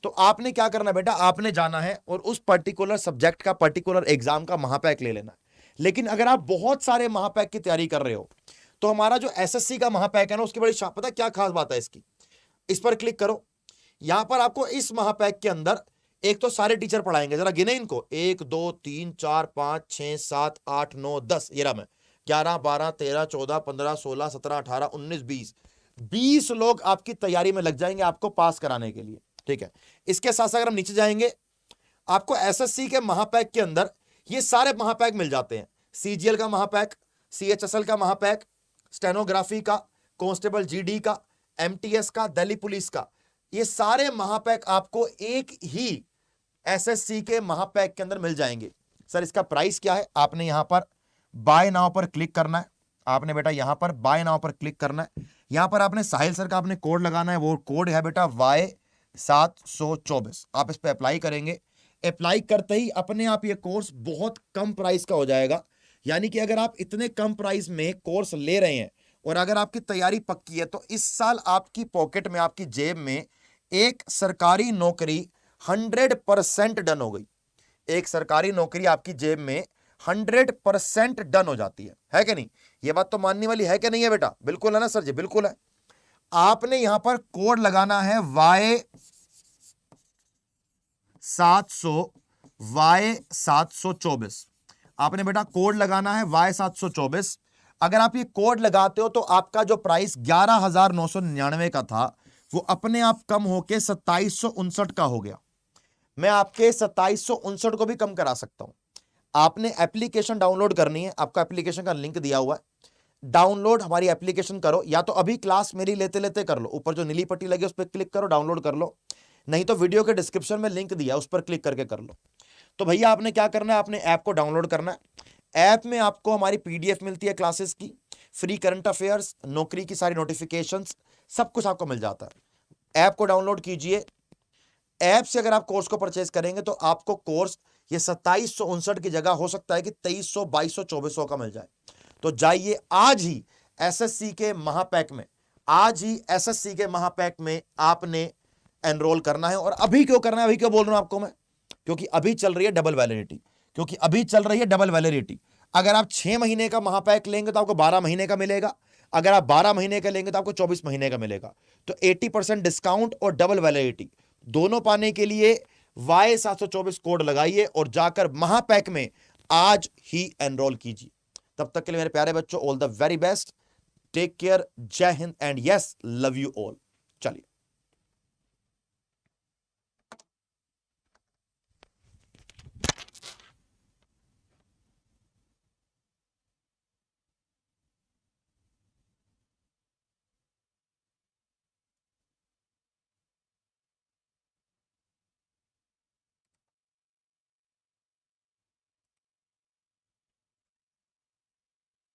तो आपने क्या करना बेटा, आपने जाना है और उस पर्टिकुलर सब्जेक्ट का, पर्टिकुलर एग्जाम का महापैक ले लेना है। लेकिन अगर आप बहुत सारे महापैक की तैयारी कर रहे हो तो हमारा जो SSC का महापैक है ना, उसकी बड़ी पता क्या खास बात है इसकी? इस पर क्लिक करो। यहां पर आपको इस महापैक के अंदर एक तो सारे टीचर पढ़ाएंगे, जरा गिने इनको, 1 2 3 4 5 6 7 8 9 10, ये रहा मैं, 11 12 13 14 15 16 17 18 19 20 लोग आपकी तैयारी में लग जाएंगे आपको पास कराने के लिए, ठीक है। इसके साथ साथ अगर हम नीचे जाएंगे, आपको SSC के महापैक के अंदर ये सारे महापैक मिल जाते हैं। CGL का महापैक, CHSL का महापैक, स्टेनोग्राफी का, कांस्टेबल GD का, MTS का, दिल्ली पुलिस का, ये सारे महापैक आपको एक ही SSC के महापैक के अंदर मिल जाएंगे। सर इसका प्राइस क्या है? आपने यहां पर बाय नाउ पर क्लिक करना है। आपने बेटा यहां पर बाय नाउ पर क्लिक करना है। यहां पर आपने साहिल सर का आपने कोड लगाना है। वो कोड है बेटा Y724। आप इस पर अप्लाई करेंगे। अप्लाई करते ही अपने आप ये कोर्स बहुत कम प्राइस का हो जाएगा। यानी कि अगर आप इतने कम प्राइस में कोर्स ले रहे हैं और अगर आपकी तैयारी पक्की है तो इस साल आपकी पॉकेट में, आपकी जेब में एक सरकारी नौकरी 100% डन हो गई। एक सरकारी नौकरी आपकी जेब में 100% डन हो जाती है कि नहीं? ये बात तो मानने वाली है कि नहीं है बेटा? बिल्कुल है ना सर जी? बिल्कुल है। आपने यहां पर कोड लगाना है Y724। आपने बेटा कोड लगाना है Y724। अगर आप ये कोड लगाते हो तो आपका जो प्राइस 11,999 का था वो अपने आप कम होके 2759 का हो गया। मैं आपके 2759 को भी कम करा सकता हूं। आपने एप्लीकेशन डाउनलोड करनी है, आपका एप्लीकेशन का लिंक दिया हुआ है, डाउनलोड हमारी एप्लीकेशन करो, या तो अभी क्लास मेरी लेते लेते कर लो, ऊपर जो नीली पट्टी लगी उस पर क्लिक करो, डाउनलोड कर लो, नहीं तो वीडियो के डिस्क्रिप्शन में लिंक दिया उस पर क्लिक करके कर लो। तो भैया आपने क्या करना है, आपने ऐप को डाउनलोड करना है। ऐप में आपको हमारी पीडीएफ मिलती है क्लासेस की, फ्री करंट अफेयर्स, नौकरी की सारी नोटिफिकेशंस, सब कुछ आपको मिल जाता है। ऐप को डाउनलोड कीजिए। ऐप से अगर आप कोर्स को परचेज करेंगे तो आपको कोर्स ये 2759 की जगह हो सकता है कि 2300, 2200, 2400 का मिल जाए। तो जाइए आज ही एसएससी के महापैक में, आज ही एसएससी के महापैक में आपने एनरोल करना है। और अभी क्यों करना है, अभी क्यों बोल रहा हूं आपको मैं? क्योंकि अभी चल रही है डबल वैलिडिटी, अगर आप 6 महीने का महापैक लेंगे तो आपको 12 महीने का मिलेगा, अगर आप 12 महीने का लेंगे तो आपको 24 महीने का मिलेगा। तो 80% डिस्काउंट और डबल वैलिडिटी दोनों पाने के लिए Y724 कोड लगाइए और जाकर महापैक में आज ही एनरोल कीजिए। तब तक के लिए मेरे प्यारे बच्चों, all the very best, take care, Jai Hind and yes, love you all. चलिए।